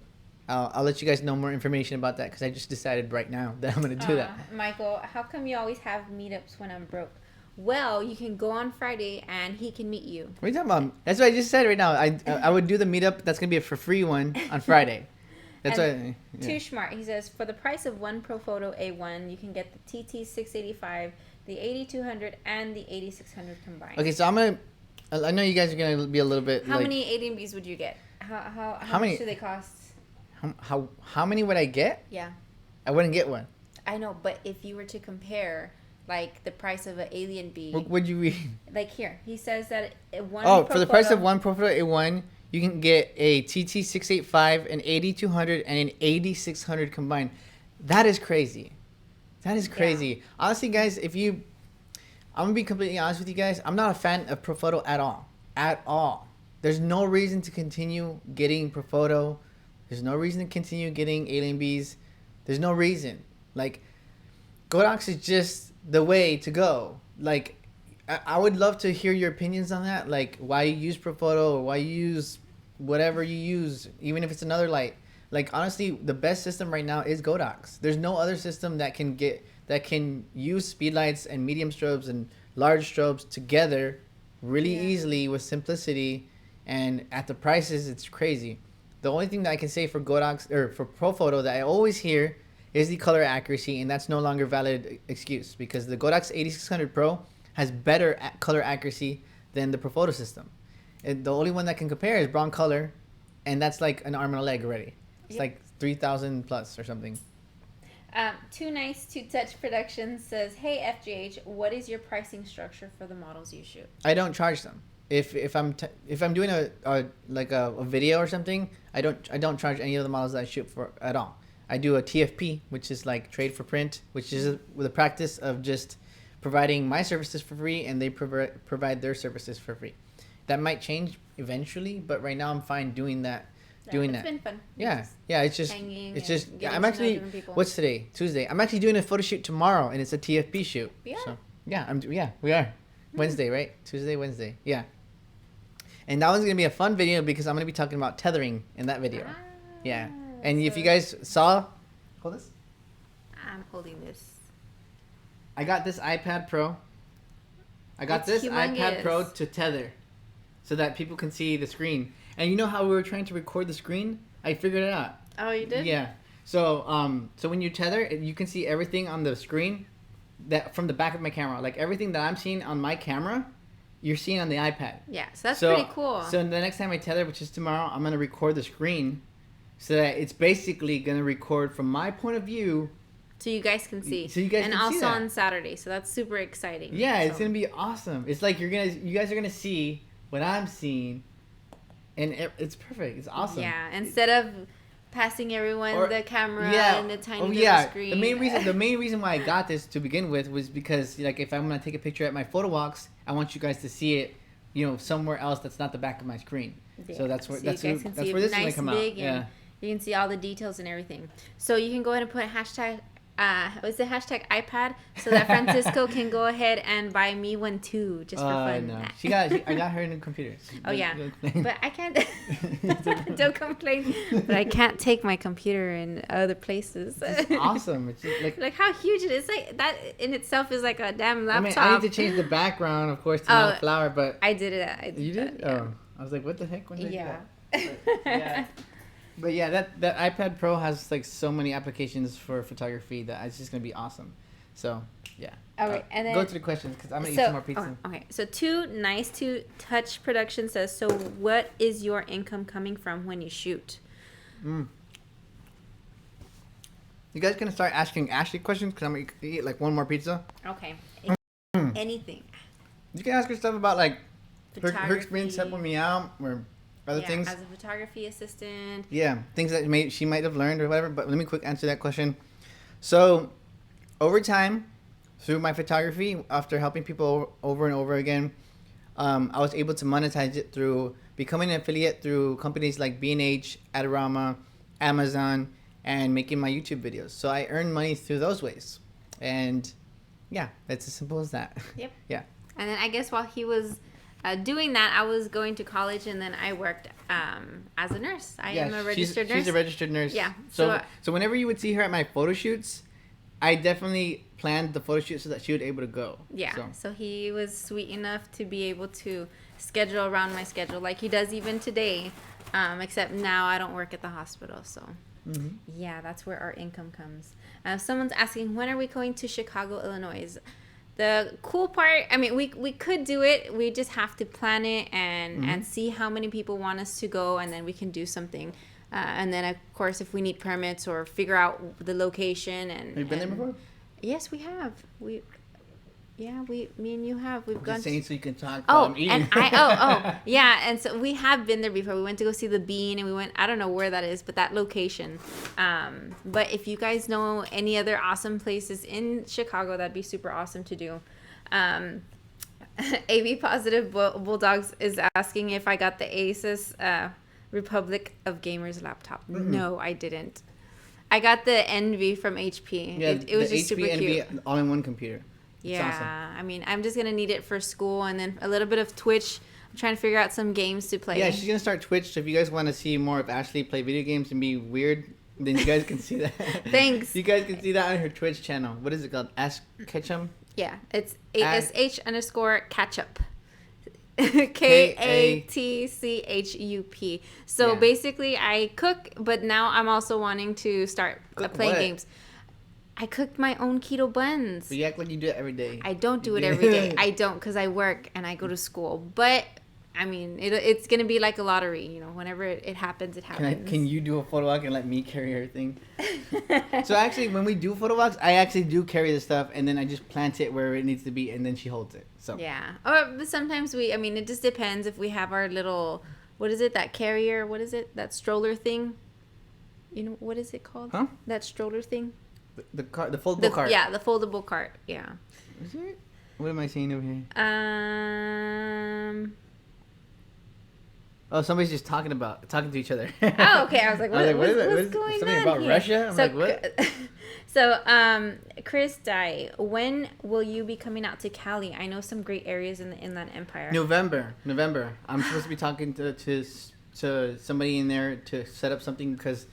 I'll let you guys know more information about that because I just decided right now that I'm going to do that. Michael, how come you always have meetups when I'm broke? Well, you can go on Friday and he can meet you. What are you talking about? That's what I just said right now. I would do the meetup. That's going to be a for free one on Friday. That's Too smart. He says, for the price of one Profoto A1, you can get the TT685, the 8200, and the 8600 combined. Okay, so I know you guys are going to be a little bit How many Alienbees would you get? How much do they cost? How many would I get? Yeah. I wouldn't get one. I know, but if you were to compare, the price of an Alienbee. What would you read? Here, he says that one. Oh, for the price of one Profoto A1, you can get a TT685, an 8200, and an 8600 combined. That is crazy. That is crazy. Yeah. Honestly, guys, I'm gonna be completely honest with you guys. I'm not a fan of Profoto at all. At all. There's no reason to continue getting Profoto. There's no reason to continue getting Alienbees. There's no reason. Godox is just the way to go. I would love to hear your opinions on that. Why you use Profoto or why you use whatever you use, even if it's another light. Honestly, the best system right now is Godox. There's no other system that can use speed lights and medium strobes and large strobes together really easily with simplicity, and at the prices, it's crazy. The only thing that I can say for Godox or for Profoto that I always hear is the color accuracy, and that's no longer valid excuse because the Godox 8600 Pro has better color accuracy than the Profoto system. And the only one that can compare is Brown Color, and that's an arm and a leg already. It's 3,000 plus or something. Too Nice to Touch Productions says, "Hey FGH, what is your pricing structure for the models you shoot?" I don't charge them. If I'm doing a video or something, I don't charge any of the models that I shoot for at all. I do a TFP, which is trade for print, which is with the practice of just providing my services for free, and they provide their services for free. That might change eventually, but right now I'm fine doing that. It's been fun. Yeah, it's just I'm actually. What's today? Tuesday. I'm actually doing a photo shoot tomorrow, and it's a TFP shoot. Yeah. So we are. Wednesday, right? Tuesday, Wednesday. Yeah. And that one's going to be a fun video because I'm going to be talking about tethering in that video. Yeah. And if you guys saw... Hold this. I'm holding this. I got this iPad Pro. iPad Pro to tether so that people can see the screen. And you know how we were trying to record the screen? I figured it out. Oh, you did? Yeah. So when you tether, you can see everything on the screen that from the back of my camera. Everything that I'm seeing on my camera... You're seeing on the iPad. Yeah, so that's pretty cool. So the next time I tether, which is tomorrow, I'm going to record the screen so that it's basically going to record from my point of view So you guys can see. So you guys and can see also that. on Saturday. So that's super exciting. Yeah, it's gonna be awesome. It's like you guys are gonna see what I'm seeing, and it's perfect. It's awesome. Yeah, instead of passing everyone the camera and the tiny little screen. The main reason why I got this to begin with was because like if I'm gonna take a picture at my photo walks, I want you guys to see it, somewhere else that's not the back of my screen. Yeah. So that's where you guys can see where this nice is gonna come big out. Yeah. You can see all the details and everything. So you can go ahead and put hashtag what's the hashtag iPad so that Francisco can go ahead and buy me one too, just for fun. No. I got her a new computer. Oh yeah, but I can't. Don't complain. But I can't take my computer in other places. It's awesome. It's just like how huge it is. Like that in itself is like a damn laptop. I need to change the background, of course, to not a flower, but I did it. You did? Yeah. Oh, I was like, what the heck? When did Yeah. Yeah. But yeah, that iPad Pro has like so many applications for photography that it's just gonna be awesome. So yeah. All right, and then go to the questions because I'm gonna eat some more pizza. Okay, so Too Nice to Touch Production says, so what is your income coming from when you shoot? You guys gonna start asking Ashley questions because I'm gonna eat like one more pizza. Okay. Anything. You can ask her stuff about like her experience helping me out or other things. As a photography assistant. Yeah, things that she might have learned or whatever. But let me quick answer that question. So, over time, through my photography, after helping people over and over again, I was able to monetize it through becoming an affiliate through companies like B&H, Adorama, Amazon, and making my YouTube videos. So I earned money through those ways. And yeah, it's as simple as that. Yep. Yeah. And then I guess while he was doing that, I was going to college, and then I worked as a nurse. I am a registered nurse. She's a registered nurse. Yeah. So whenever you would see her at my photo shoots, I definitely planned the photo shoot so that she would be able to go. Yeah. So he was sweet enough to be able to schedule around my schedule, like he does even today. Except now I don't work at the hospital, so. Mm-hmm. Yeah, that's where our income comes. Someone's asking, when are we going to Chicago, Illinois? The cool part, I mean, we could do it. We just have to plan it and see how many people want us to go, and then we can do something. And then, of course, if we need permits or figure out the location. Have you been there before? Yes, we have. Me and you have. We've gone. Just saying so you can talk. Oh, yeah. And so we have been there before. We went to go see the Bean, and we went. I don't know where that is, but that location. But if you guys know any other awesome places in Chicago, that'd be super awesome to do. AB Positive Bulldogs is asking if I got the Asus Republic of Gamers laptop. Mm-hmm. No, I didn't. I got the Envy from HP. Yeah, it was just HP super Envy cute. all-in-one computer. Yeah, awesome. I mean, I'm just gonna need it for school, and then a little bit of Twitch. I'm trying to figure out some games to play. Yeah, she's gonna start Twitch. So if you guys want to see more of Ashley play video games and be weird, then you guys can see that. Thanks. You guys can see that on her Twitch channel. What is it called? Ask Ketchum. Yeah, it's ASH_Catchup. KATCHUP. So basically, I cook, but now I'm also wanting to start playing games. I cooked my own keto buns. But you act like you do it every day. I don't do it every day. I don't, because I work and I go to school. But I mean, it's gonna be like a lottery, Whenever it happens, it happens. Can you do a photo walk and let me carry everything? So actually, when we do photo walks, I actually do carry the stuff, and then I just plant it where it needs to be, and then she holds it. So yeah. Or sometimes it just depends if we have our little, what is it? That carrier? What is it? That stroller thing? What is it called? Huh? That stroller thing. The foldable cart. Yeah, the foldable cart. Yeah. Is it? What am I seeing over here? Oh, somebody's just talking to each other. Oh, okay. I was like, what's going on? Something about here? Russia? I'm like, what? So, Chris Dye, when will you be coming out to Cali? I know some great areas in the Inland Empire. November. I'm supposed to be talking to somebody in there to set up something because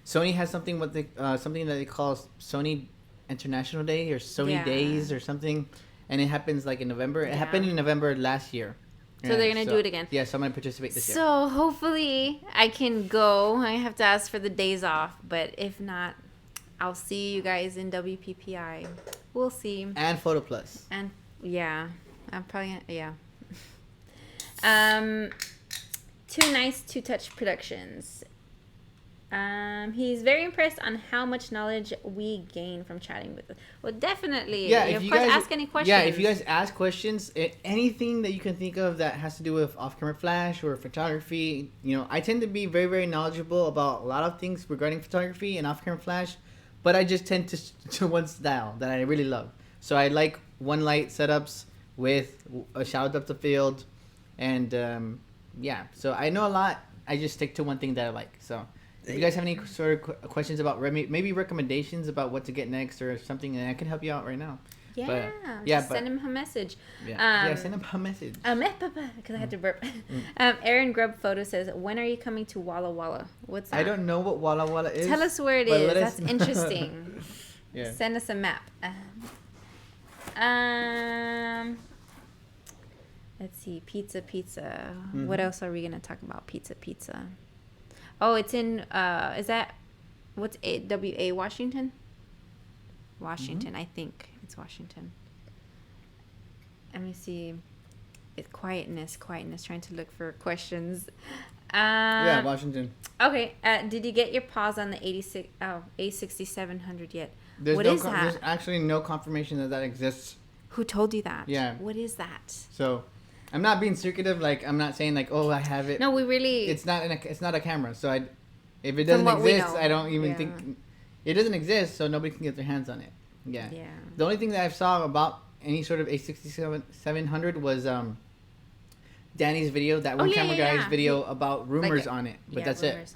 Sony has something something that they call Sony International Day or Sony Days or something, and it happens like in November. It happened in November last year. So they're going to do it again. Yeah, so I'm going to participate this year. So hopefully I can go. I have to ask for the days off, but if not, I'll see you guys in WPPI. We'll see. And Photo Plus. And yeah, I'm probably Too Nice to Touch Productions. He's very impressed on how much knowledge we gain from chatting with us. Well, definitely. Yeah, of course, ask any questions. Yeah, if you guys ask questions, anything that you can think of that has to do with off-camera flash or photography, I tend to be very, very knowledgeable about a lot of things regarding photography and off-camera flash, but I just tend to one style that I really love. So I like one light setups with a shallow depth of field, and so I know a lot. I just stick to one thing that I like. So if you guys have any sort of questions about maybe recommendations about what to get next or something, and I can help you out right now. Send him a message. Send him a message. Because I had to burp. Aaron Grub Photo says, when are you coming to Walla Walla? What's that? I don't know what Walla Walla is. Tell us where it is. That's interesting. Yeah. Send us a map. Let's see. Pizza. Mm-hmm. What else are we going to talk about? Pizza. Oh, it's in, is that, what's WA, Washington? Washington, I think it's Washington. Let me see. It's quietness, trying to look for questions. Washington. Okay, did you get your pause on the A6700 yet? What is that? There's actually no confirmation that exists. Who told you that? Yeah. What is that? So, I'm not being secretive. Like, I'm not saying like, oh, I have it. No, we really. It's not a camera. So if it doesn't exist, I don't even think it doesn't exist. So nobody can get their hands on it. Yeah. The only thing that I saw about any sort of A6700 was Danny's video, that one camera guy's video about rumors on it. But that's rumors.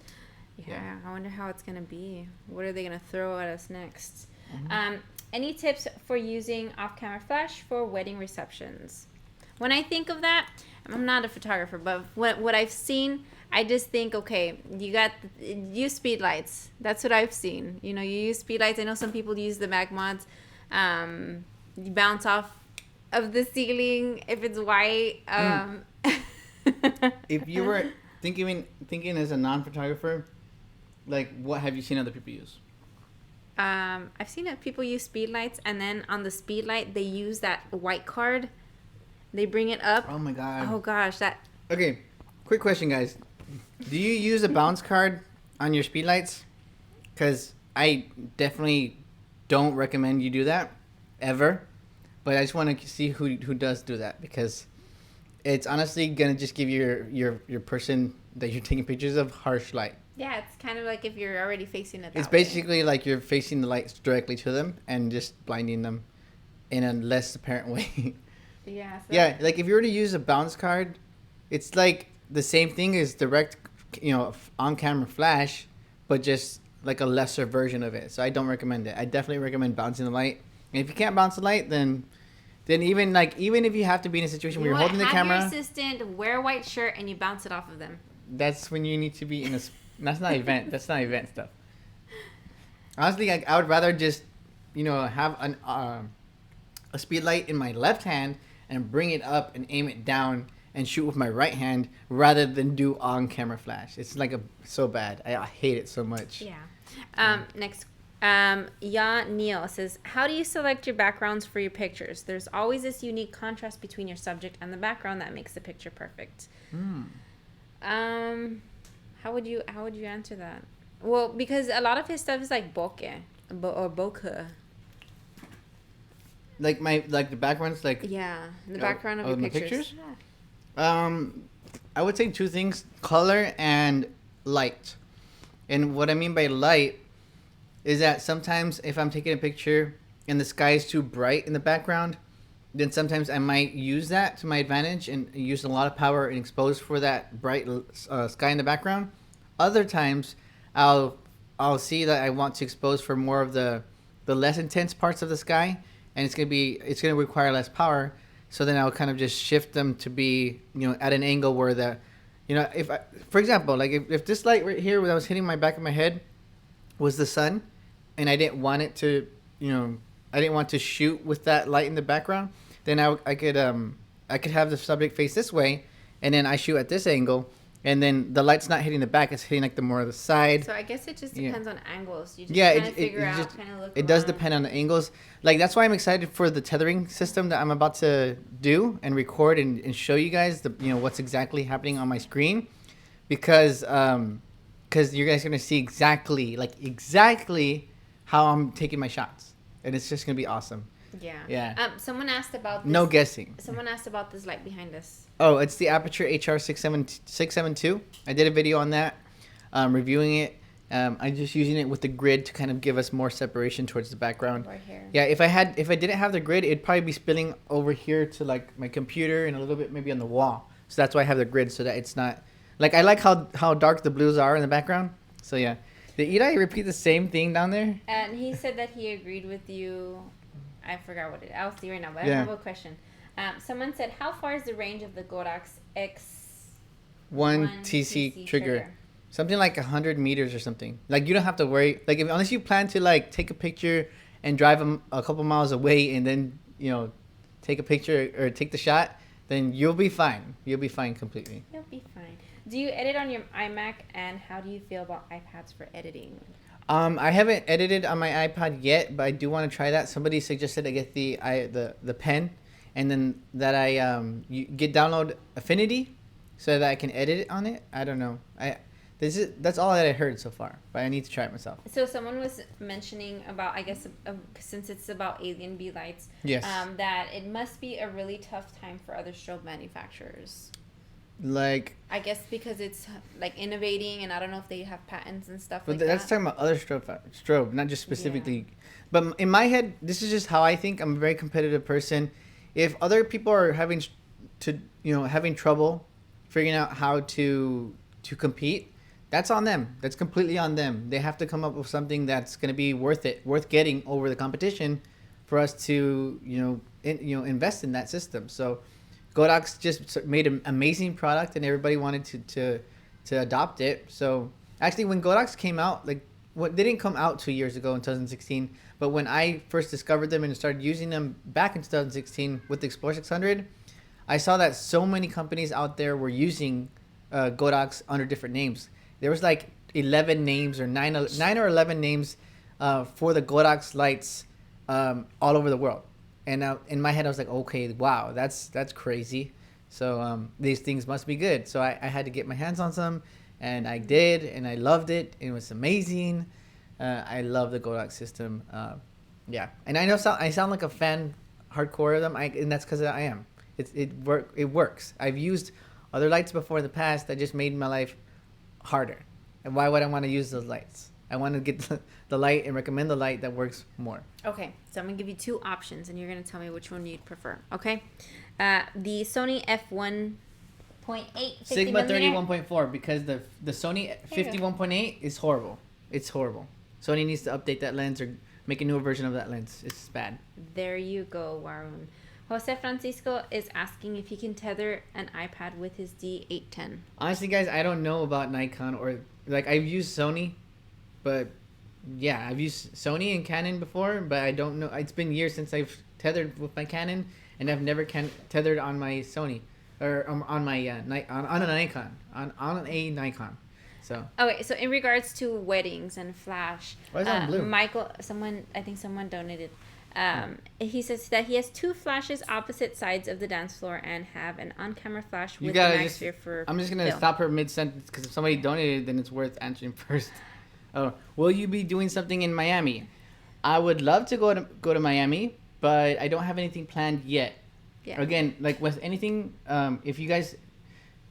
Yeah, I wonder how it's gonna be. What are they gonna throw at us next? Mm-hmm. Any tips for using off-camera flash for wedding receptions? When I think of that, I'm not a photographer, but what I've seen, I just think, okay, use speed lights. That's what I've seen. You use speed lights. I know some people use the mag mods. You bounce off of the ceiling if it's white. If you were thinking as a non-photographer, like, what have you seen other people use? I've seen people use speed lights, and then on the speed light, they use that white card. They bring it up. Oh my god. Oh gosh, Okay, quick question, guys. Do you use a bounce card on your speed lights? Because I definitely don't recommend you do that ever. But I just want to see who does do that, because it's honestly gonna just give your person that you're taking pictures of harsh light. Yeah, it's kind of like if you're already facing it. It's basically like you're facing the lights directly to them and just blinding them in a less apparent way. Yeah. So yeah, like if you were to use a bounce card, it's like the same thing as direct, on-camera flash, but just like a lesser version of it. So I don't recommend it. I definitely recommend bouncing the light. And if you can't bounce the light, then even if you have to be in a situation where you're holding the camera, have your assistant wear a white shirt and you bounce it off of them. That's when you need to be in a. That's not event. That's not event stuff. Honestly, I would rather just, have a speed light in my left hand and bring it up and aim it down and shoot with my right hand rather than do on-camera flash. It's like so bad. I hate it so much. Yeah. Next. Neil says, how do you select your backgrounds for your pictures? There's always this unique contrast between your subject and the background that makes the picture perfect. How would you answer that? Well, because a lot of his stuff is like bokeh or bokeh. Like the backgrounds, like the background of your pictures. Yeah. I would say two things: color and light. And what I mean by light is that sometimes if I'm taking a picture and the sky is too bright in the background, then sometimes I might use that to my advantage and use a lot of power and expose for that bright sky in the background. Other times, I'll see that I want to expose for more of the less intense parts of the sky, and it's gonna require less power. So then I'll kind of just shift them to be at an angle where for example, like if this light right here that was hitting my back of my head was the sun, and I didn't want it to I didn't want to shoot with that light in the background, then I could have the subject face this way, and then I shoot at this angle, and then the light's not hitting the back; it's hitting like the more of the side. So I guess it just depends on angles. You just kind of figure out, kind of look. It does depend on the angles. Like that's why I'm excited for the tethering system that I'm about to do and record and show you guys what's exactly happening on my screen, because because you guys are gonna see exactly how I'm taking my shots, and it's just gonna be awesome. Yeah. Yeah. Someone asked about this. No guessing. Someone asked about this light behind us. Oh, it's the Aperture HR672. I did a video on that, reviewing it. I'm just using it with the grid to kind of give us more separation towards the background. Right here. Yeah, if I didn't have the grid, it'd probably be spilling over here to like my computer and a little bit maybe on the wall. So that's why I have the grid, so that it's not like, I like how dark the blues are in the background. So yeah, did Eli repeat the same thing down there? And he said that he agreed with you. I forgot what I'll see right now, but Yeah. I have a question. Someone said, how far is the range of the Godox One TC trigger. Something like 100 meters or something. Like, you don't have to worry. Like, unless you plan to like take a picture and drive them a couple miles away and then, you know, take a picture or take the shot, then you'll be fine. You'll be fine completely. You'll be fine. Do you edit on your iMac, and how do you feel about iPads for editing? I haven't edited on my iPod yet, but I do want to try that. Somebody suggested I get the pen, and then that I download Affinity, so that I can edit it on it. I don't know. That's all that I heard so far, but I need to try it myself. So someone was mentioning about, I guess, since it's about Alienbee lights, Yes. that it must be a really tough time for other strobe manufacturers. Like, I guess because it's like innovating, and I don't know if they have patents and stuff but like that's that. talking about other strobe, not just specifically. But in my head, this is just how I think. I'm a very competitive person. If other people are having trouble figuring out how to compete, that's on them. That's completely on them. They have to come up with something that's going to be worth getting over the competition, for us to invest in that system. So Godox just made an amazing product, and everybody wanted to adopt it. So actually, when Godox came out, they didn't come out 2 years ago in 2016, but when I first discovered them and started using them back in 2016 with the Explorer 600, I saw that so many companies out there were using Godox under different names. There was like 11 names or 9 or 11 names for the Godox lights all over the world. And in my head, I was like, okay, wow, that's crazy. So these things must be good. So I had to get my hands on some, and I did, and I loved it. It was amazing. I love the Godox system. Yeah, and I know I sound like a fan hardcore of them, and that's because I am. It works. I've used other lights before in the past that just made my life harder. And why would I want to use those lights? I want to get the light and recommend the light that works more. Okay, so I'm going to give you two options, and you're going to tell me which one you'd prefer, okay? The Sony f1.8 Sigma 31.4, because the Sony 51.8 is horrible. It's horrible. Sony needs to update that lens or make a newer version of that lens. It's bad. There you go, Warun. Jose Francisco is asking if he can tether an iPad with his D810. Honestly, guys, I don't know about Nikon, or like, I've used Sony, but yeah, I've used Sony and Canon before, but I don't know. It's been years since I've tethered with my Canon, and I've never tethered on my Sony or on my on a Nikon. So Okay, so in regards to weddings and flash, why is that blue? Michael, I think someone donated. He says that he has two flashes opposite sides of the dance floor and have an on-camera flash with an extra for. I'm just gonna film. stop her mid-sentence, because if somebody donated, then it's worth answering first. Oh, will you be doing something in Miami? I would love to go to Miami, but I don't have anything planned yet. Yeah. Again, like with anything, if you guys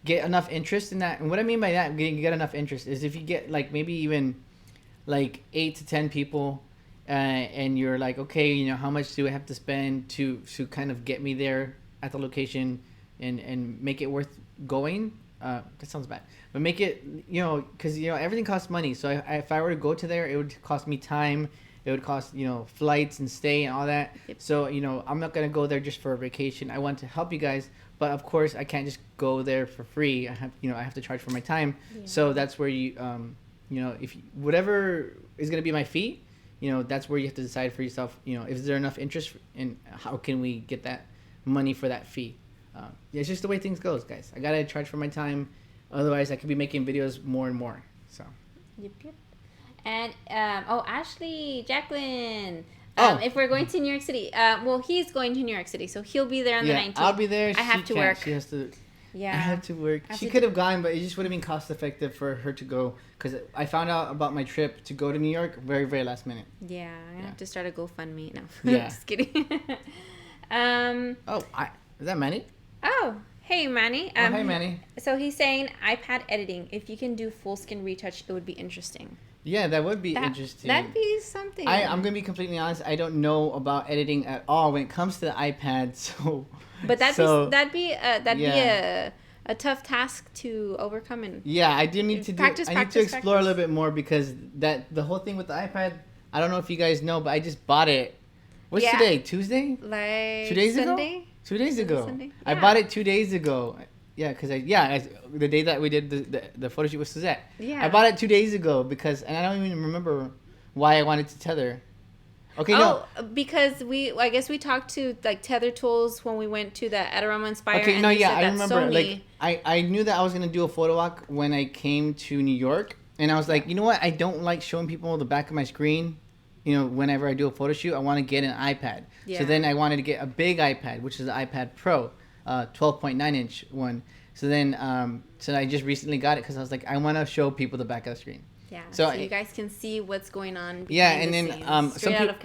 get enough interest in that, and what I mean by that, get enough interest, is if you get like maybe even like 8 to 10 people, and you're like, okay, how much do I have to spend to kind of get me there at the location and make it worth going? That sounds bad, but make it, because everything costs money. So if I were to go to there, it would cost me time. It would cost flights and stay and all that. Yep. So I'm not gonna go there just for a vacation. I want to help you guys, but of course I can't just go there for free. I have to charge for my time. Yeah. So that's where if whatever is gonna be my fee, that's where you have to decide for yourself. Is there enough interest, and how can we get that money for that fee? It's just the way things goes, guys. I gotta charge for my time, otherwise I could be making videos more and more. So. Yep. And Ashley, Jacqueline. Oh. If we're going to New York City, he's going to New York City, so he'll be there on the 19th. I'll be there. I have to work. She has to. Yeah. I have to work. She could have gone, but it just would have been cost effective for her to go. Because I found out about my trip to go to New York very, very last minute. Yeah, I have to start a GoFundMe. No, Yeah. Just kidding. Is that Manny? Oh, hey, Manny. Hey, Manny. So he's saying iPad editing. If you can do full skin retouch, it would be interesting. Yeah, that would be interesting. That'd be something. I'm going to be completely honest. I don't know about editing at all when it comes to the iPad. So, but that'd be a tough task to overcome. And yeah, I do need to practice. I need to explore a little bit more because the whole thing with the iPad. I don't know if you guys know, but I just bought it. What's today? Tuesday? Like 2 days Sunday? ago? 2 days ago. Sunday? Yeah. I bought it 2 days ago. Yeah, because the day that we did the photo shoot with Suzette. Yeah. I bought it 2 days ago and I don't even remember why I wanted to tether. Okay, no. Because I guess we talked to like tether tools when we went to the Adorama Inspire. Okay, and no, you yeah, said I remember. Sony... Like, I knew that I was gonna do a photo walk when I came to New York, and I was like, you know what? I don't like showing people the back of my screen. You know, whenever I do a photo shoot, I want to get an iPad. Yeah. So then I wanted to get a big iPad, which is the iPad Pro, 12.9 inch one. So then, so I just recently got it because I was like, I want to show people the back of the screen. Yeah, so you guys can see what's going on. Yeah, and then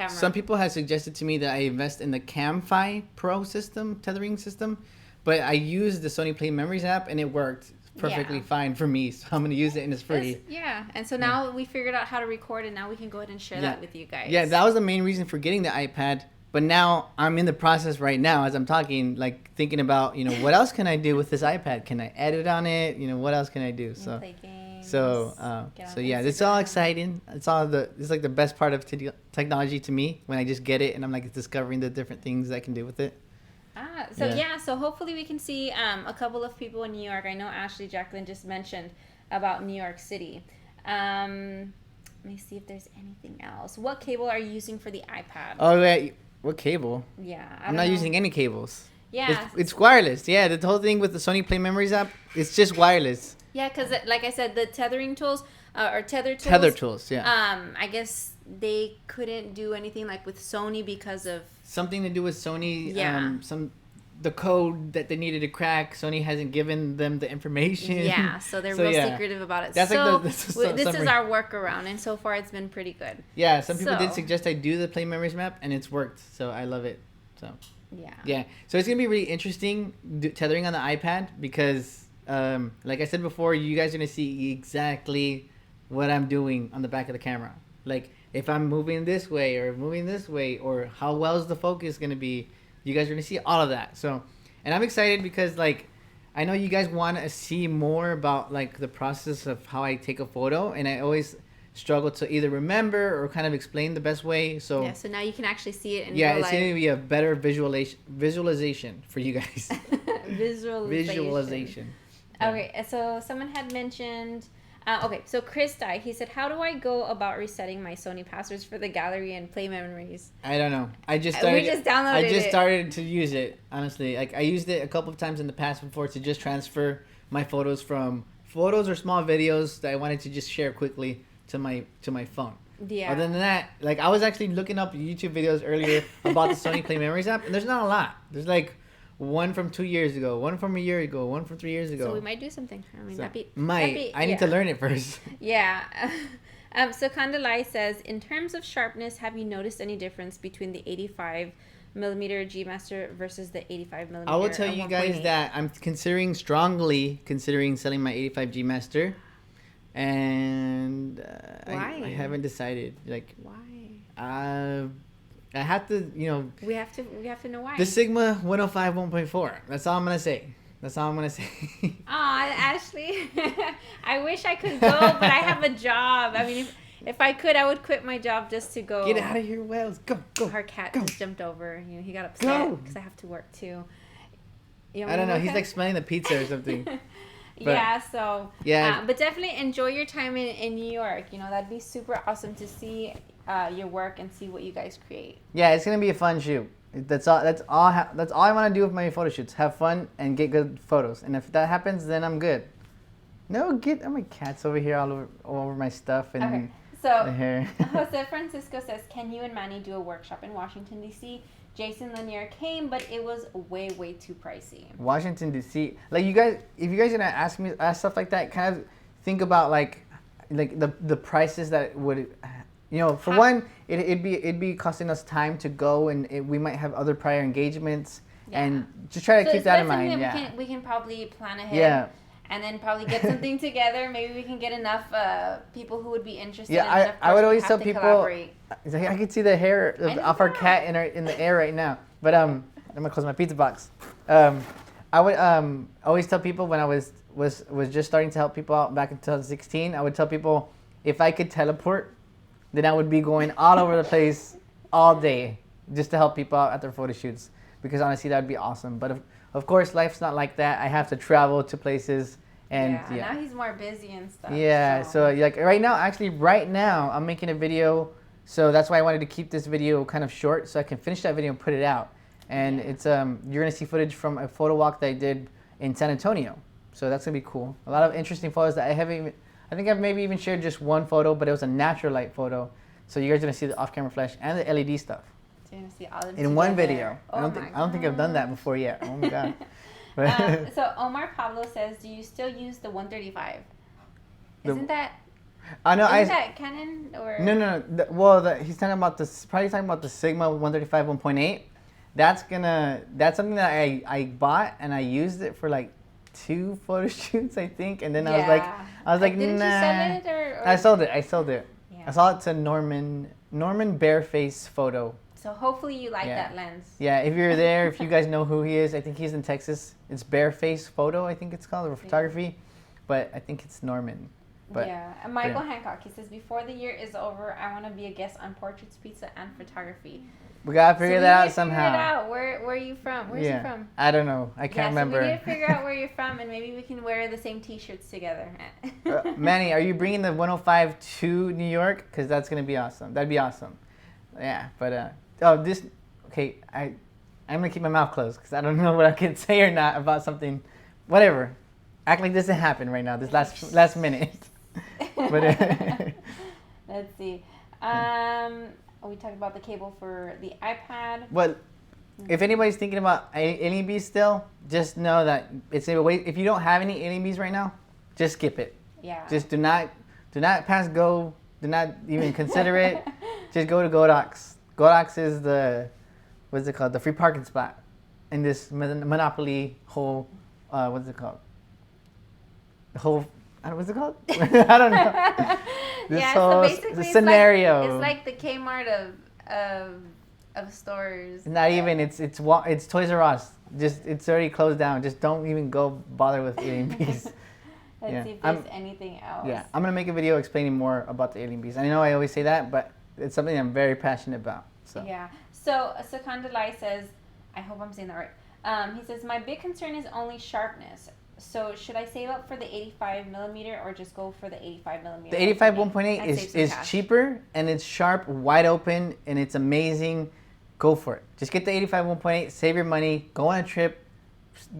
some people have suggested to me that I invest in the Camfi Pro system, tethering system, but I used the Sony Play Memories app and it worked perfectly fine for me. So I'm gonna use it and it's free. And so now we figured out how to record and now we can go ahead and share that with you guys. Yeah, that was the main reason for getting the iPad. But now I'm in the process right now as I'm talking, like thinking about, what else can I do with this iPad? Can I edit on it? What else can I do? So, play games, so yeah, it's all exciting. It's like the best part of technology to me when I just get it and I'm like discovering the different things I can do with it. So hopefully we can see a couple of people in New York. I know Ashley Jacqueline just mentioned about New York City. Let me see if there's anything else. What cable are you using for the iPad? Oh, yeah. What cable? Yeah. I'm not using any cables. Yeah. It's wireless. Yeah, the whole thing with the Sony Play Memories app, it's just wireless. Yeah, because like I said, the tethering tools or tether tools. Tether tools, yeah. I guess they couldn't do anything like with Sony because of something to do with Sony. Yeah. The code that they needed to crack, Sony hasn't given them the information. Yeah, so they're real secretive about it. That's this is our workaround, and so far it's been pretty good. Yeah, some people did suggest I do the Play Memories map, and it's worked, so I love it. So yeah. So it's gonna be really interesting tethering on the iPad because, like I said before, you guys are gonna see exactly what I'm doing on the back of the camera. Like if I'm moving this way or moving this way, or how well is the focus gonna be. You guys are going to see all of that. So, and I'm excited because, like, I know you guys want to see more about, like, the process of how I take a photo. And I always struggle to either remember or kind of explain the best way. So, yeah, so now you can actually see it in real life. It's going to be a better visualization for you guys. Visualization. Yeah. Okay, so someone had mentioned... so Chris died. He said, "How do I go about resetting my Sony passwords for the gallery and Play Memories?" I don't know. I just downloaded. Started to use it. Honestly, like I used it a couple of times in the past before to just transfer my photos from photos or small videos that I wanted to just share quickly to my phone. Yeah. Other than that, like I was actually looking up YouTube videos earlier about the Sony Play Memories app, and there's not a lot. There's like one from 2 years ago, one from a year ago, one from 3 years ago. So we might do something. I mean, I need to learn it first. Yeah. So Kandalai says, in terms of sharpness, have you noticed any difference between the 85mm G Master versus the 85mm? I will tell you guys that I'm strongly considering selling my 85G Master, and why? I haven't decided. Like why? I have to, We have to know why. The Sigma 105 1.4. That's all I'm gonna say. Aw, Ashley. I wish I could go, but I have a job. I mean, if I could, I would quit my job just to go. Get out of here, Wells. Go. Our cat just jumped over. He got upset because I have to work too. I don't know. He's like smelling the pizza or something. But definitely enjoy your time in New York. That'd be super awesome to see your work and see what you guys create. Yeah, it's gonna be a fun shoot. That's all I want to do with my photo shoots. Have fun and get good photos. And if that happens, then I'm good. No, my cat's over here all over my stuff and the hair. So Jose Francisco says, "Can you and Manny do a workshop in Washington D.C.? Jason Lanier came, but it was way too pricey. Washington D.C. Like you guys, if you guys are gonna ask stuff like that, kind of think about like the prices that would, for one, it'd be costing us time to go, and we might have other prior engagements, and just try to keep that in mind. Yeah, we can probably plan ahead. Yeah. And then probably get something together. Maybe we can get enough people who would be interested. Yeah, I would always tell people. I can see the hair off our cat in the air right now. But I'm gonna close my pizza box. I would always tell people when I was just starting to help people out back in 2016. I would tell people if I could teleport, then I would be going all over the place all day just to help people out at their photo shoots, because honestly that would be awesome. But of course, life's not like that. I have to travel to places, and now he's more busy and stuff. Yeah, so like right now, I'm making a video, so that's why I wanted to keep this video kind of short, so I can finish that video and put it out. And it's you're gonna see footage from a photo walk that I did in San Antonio, so that's gonna be cool. A lot of interesting photos that I think I've maybe even shared just one photo, but it was a natural light photo, so you guys are gonna see the off-camera flash and the LED stuff. See all of them in one video. Oh I don't think I've done that before yet. Oh my god. So Omar Pablo says, do you still use the 135? Isn't that Canon or? No. He's talking about probably talking about the Sigma 135 1.8. That's something that I bought, and I used it for like 2 photo shoots, I think, and then I was like, didn't nah. you sell it or? I sold it. Yeah. I sold it to Norman Bareface Photo. So hopefully you like that lens. Yeah, if you're there, if you guys know who he is, I think he's in Texas. It's Bareface Photo, I think it's called, or photography, but I think it's Norman. But, and Michael Hancock, he says, before the year is over, I want to be a guest on Portraits, Pizza, and Photography. We gotta figure that out somehow. Figure it out. Where are you from? Where's he from? I don't know. I can't remember. So we need to figure out where you're from, and maybe we can wear the same T-shirts together. Manny, are you bringing the 105 to New York? Because that's gonna be awesome. That'd be awesome. Yeah, but okay. I'm gonna keep my mouth closed because I don't know what I can say or not about something. Whatever. Act like this didn't happen right now. This last minute. But let's see. We talked about the cable for the iPad. Well, if anybody's thinking about Alienbees still, just know that it's a way. If you don't have any Alienbees right now, just skip it. Yeah. Just do not pass go. Do not even consider it. Just go to Godox. Godox is what's it called? The free parking spot in this monopoly whole. What's it called? What's it called? I don't know. This whole so basically scenario. It's like the Kmart of stores. Not even. It's Toys R Us. It's already closed down. Just don't even go bother with Alienbees. Let's see if there's anything else. Yeah, I'm gonna make a video explaining more about the Alienbees. I know I always say that, but it's something I'm very passionate about. So. Yeah. So Sakandalai says, I hope I'm saying that right. He says, my big concern is only sharpness. So should I save up for the 85mm or just go for the 85mm? The 85 1.8 is cheaper, and it's sharp, wide open, and it's amazing. Go for it. Just get the 85 1.8. Save your money. Go on a trip.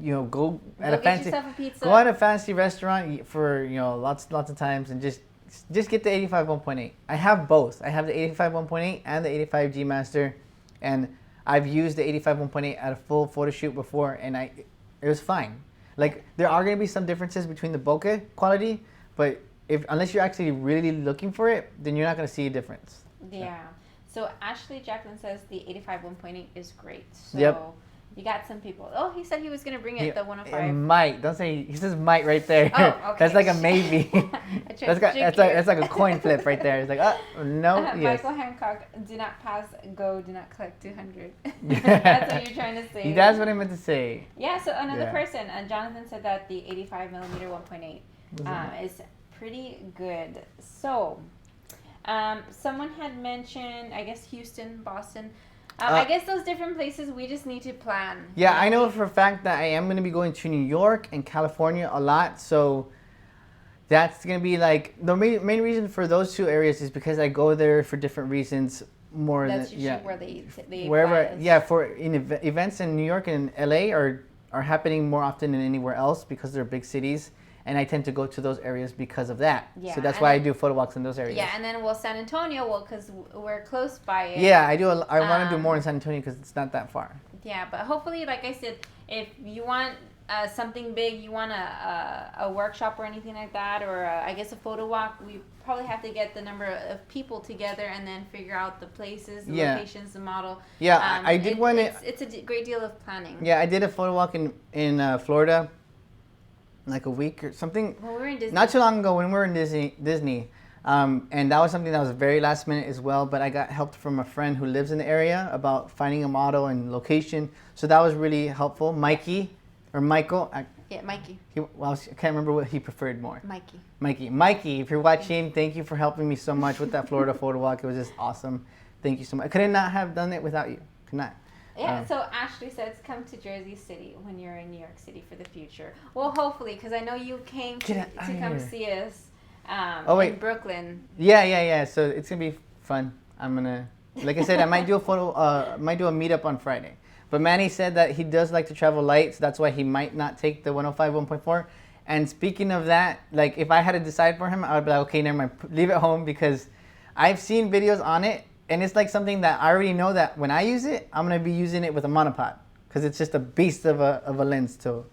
Go at a fancy restaurant for lots of times, and just get the 85 1.8. I have both. I have the 85 1.8 and the 85 G Master, and I've used the 85 1.8 at a full photo shoot before, and it was fine. Like, there are going to be some differences between the bokeh quality, but unless you're actually really looking for it, then you're not going to see a difference. Yeah. So Ashley Jacqueline says the 85 1.8 is great. So you got some people. Oh, he said he was going to bring it, the 105. Might. Don't say, he says might right there. Oh, okay. That's like a maybe. that's like a coin flip right there. It's like, no, yes. Michael Hancock, do not pass, go, do not collect 200. That's what you're trying to say. That's what I meant to say. Yeah, so another person, Jonathan said that the 85mm 1.8 is pretty good. So, someone had mentioned, I guess, Houston, Boston. I guess those different places we just need to plan. Yeah, I know for a fact that I am going to be going to New York and California a lot. So that's going to be like the main reason for those 2 areas is because I go there for different reasons more that's than usually where they wherever for events in New York and LA are happening more often than anywhere else because they're big cities. and I tend to go to those areas because of that. Yeah, so that's and why I then- do photo walks in those areas. Yeah, and then San Antonio, because we're close by it. Yeah, I do. I want to do more in San Antonio because it's not that far. Yeah, but hopefully, like I said, if you want something big, you want a workshop or anything like that, or I guess a photo walk, we probably have to get the number of people together and then figure out the places, the locations, the model. Yeah, I did one. It's a great deal of planning. Yeah, I did a photo walk in Florida, like a week or something. When we were in Disney. Not too long ago when we were in Disney. And that was something that was very last minute as well, but I got help from a friend who lives in the area about finding a model and location. So that was really helpful. Mikey, or Michael. Yeah, Mikey. I can't remember what he preferred more. Mikey, if you're watching, thank you for helping me so much with that Florida photo walk. It was just awesome. Thank you so much. I could not have done it without you. Could not. Yeah, so Ashley says come to Jersey City when you're in New York City for the future. Well, hopefully, because I know you came to come see us. In Brooklyn. Yeah. So it's gonna be fun. I'm gonna, like I said, I might do a might do a meetup on Friday. But Manny said that he does like to travel light, so that's why he might not take the 105 1.4. And speaking of that, like if I had to decide for him, I would be like, okay, never mind, leave it home, because I've seen videos on it, and it's like something that I already know that when I use it, I'm gonna be using it with a monopod, because it's just a beast of a lens to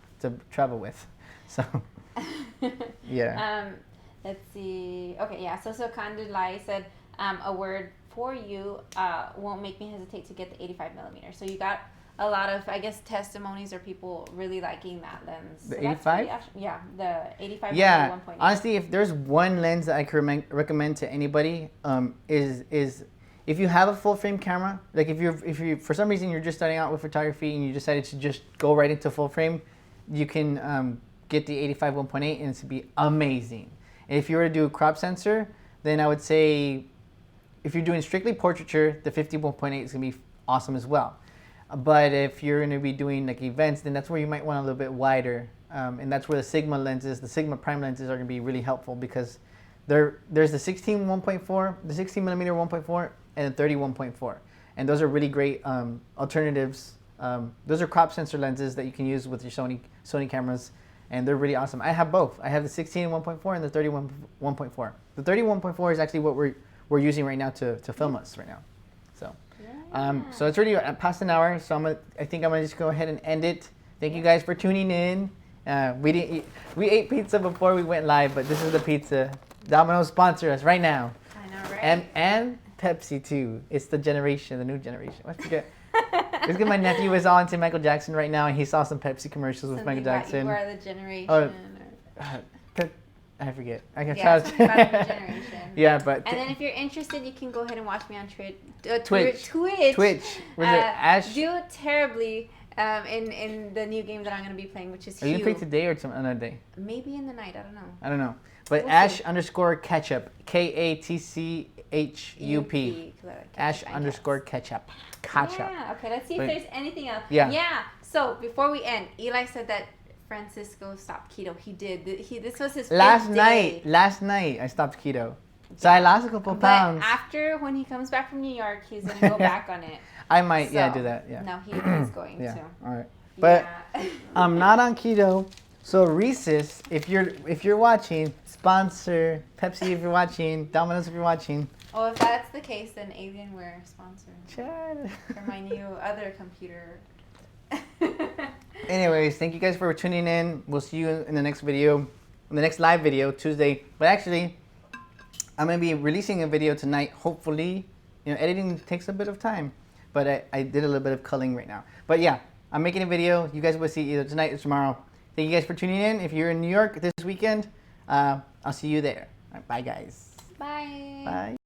travel with. So yeah. Let's see. Okay, yeah. So Candid Lai said, a word for you won't make me hesitate to get the 85 millimeter. So you got a lot of, I guess, testimonies or people really liking that lens. The so 85? Yeah, the 85 Yeah. 1.8. Honestly, if there's one lens that I could recommend to anybody, is if you have a full frame camera, like if you for some reason you're just starting out with photography and you decided to just go right into full frame, you can get the 85 1.8 and it's be amazing. If you were to do a crop sensor, then I would say if you're doing strictly portraiture, the 51.8 is going to be awesome as well. But if you're going to be doing like events, then that's where you might want a little bit wider. And that's where the Sigma lenses, the Sigma prime lenses are going to be really helpful, because there's the 16 1.4, the 16 millimeter 1.4, and the 30 1.4. And those are really great alternatives. Those are crop sensor lenses that you can use with your Sony cameras. And they're really awesome. I have both. I have the 16 1.4 and the 30 1.4. The 30 1.4 is actually what we're using right now to film us right now. So, so it's already past an hour. So I think I'm gonna just go ahead and end it. Thank you guys for tuning in. We ate pizza before we went live, but this is the pizza. Domino's sponsor us right now. I know, right? And Pepsi too. It's the new generation. I forget. It's good. My nephew is on to Michael Jackson right now, and he saw some Pepsi commercials with Michael Jackson. You are the generation. I forget. Something about the generation. Yeah, but. And then if you're interested, you can go ahead and watch me on Twitch. Twitch. Was it Ash? Do terribly in the new game that I'm going to be playing, which is Are you going to play today or another day? Maybe in the night. I don't know. But We'll Ash see. _ Ketchup. KATCHUP. Ash _ Ketchup. Yeah, okay, let's see if there's anything else. Yeah. So before we end, Eli said that Francisco stopped keto. He did. This was his Last fifth night. day. Last night I stopped keto. So I lost a couple pounds. But after, when he comes back from New York, he's going to go back on it. I might, So, do that. Yeah. No, he's going Yeah. to. All right. But Yeah. I'm not on keto. So Reese's, if you're watching, sponsor Pepsi if you're watching, Domino's if you're watching. Oh, if that's the case, then Alienware sponsor Chad. for my new other computer. Anyways, thank you guys for tuning in. We'll see you in the next video, in the next live video, Tuesday. But actually, I'm going to be releasing a video tonight, hopefully. Editing takes a bit of time, but I did a little bit of culling right now. But yeah, I'm making a video. You guys will see either tonight or tomorrow. Thank you guys for tuning in. If you're in New York this weekend, I'll see you there. All right, bye, guys. Bye. Bye.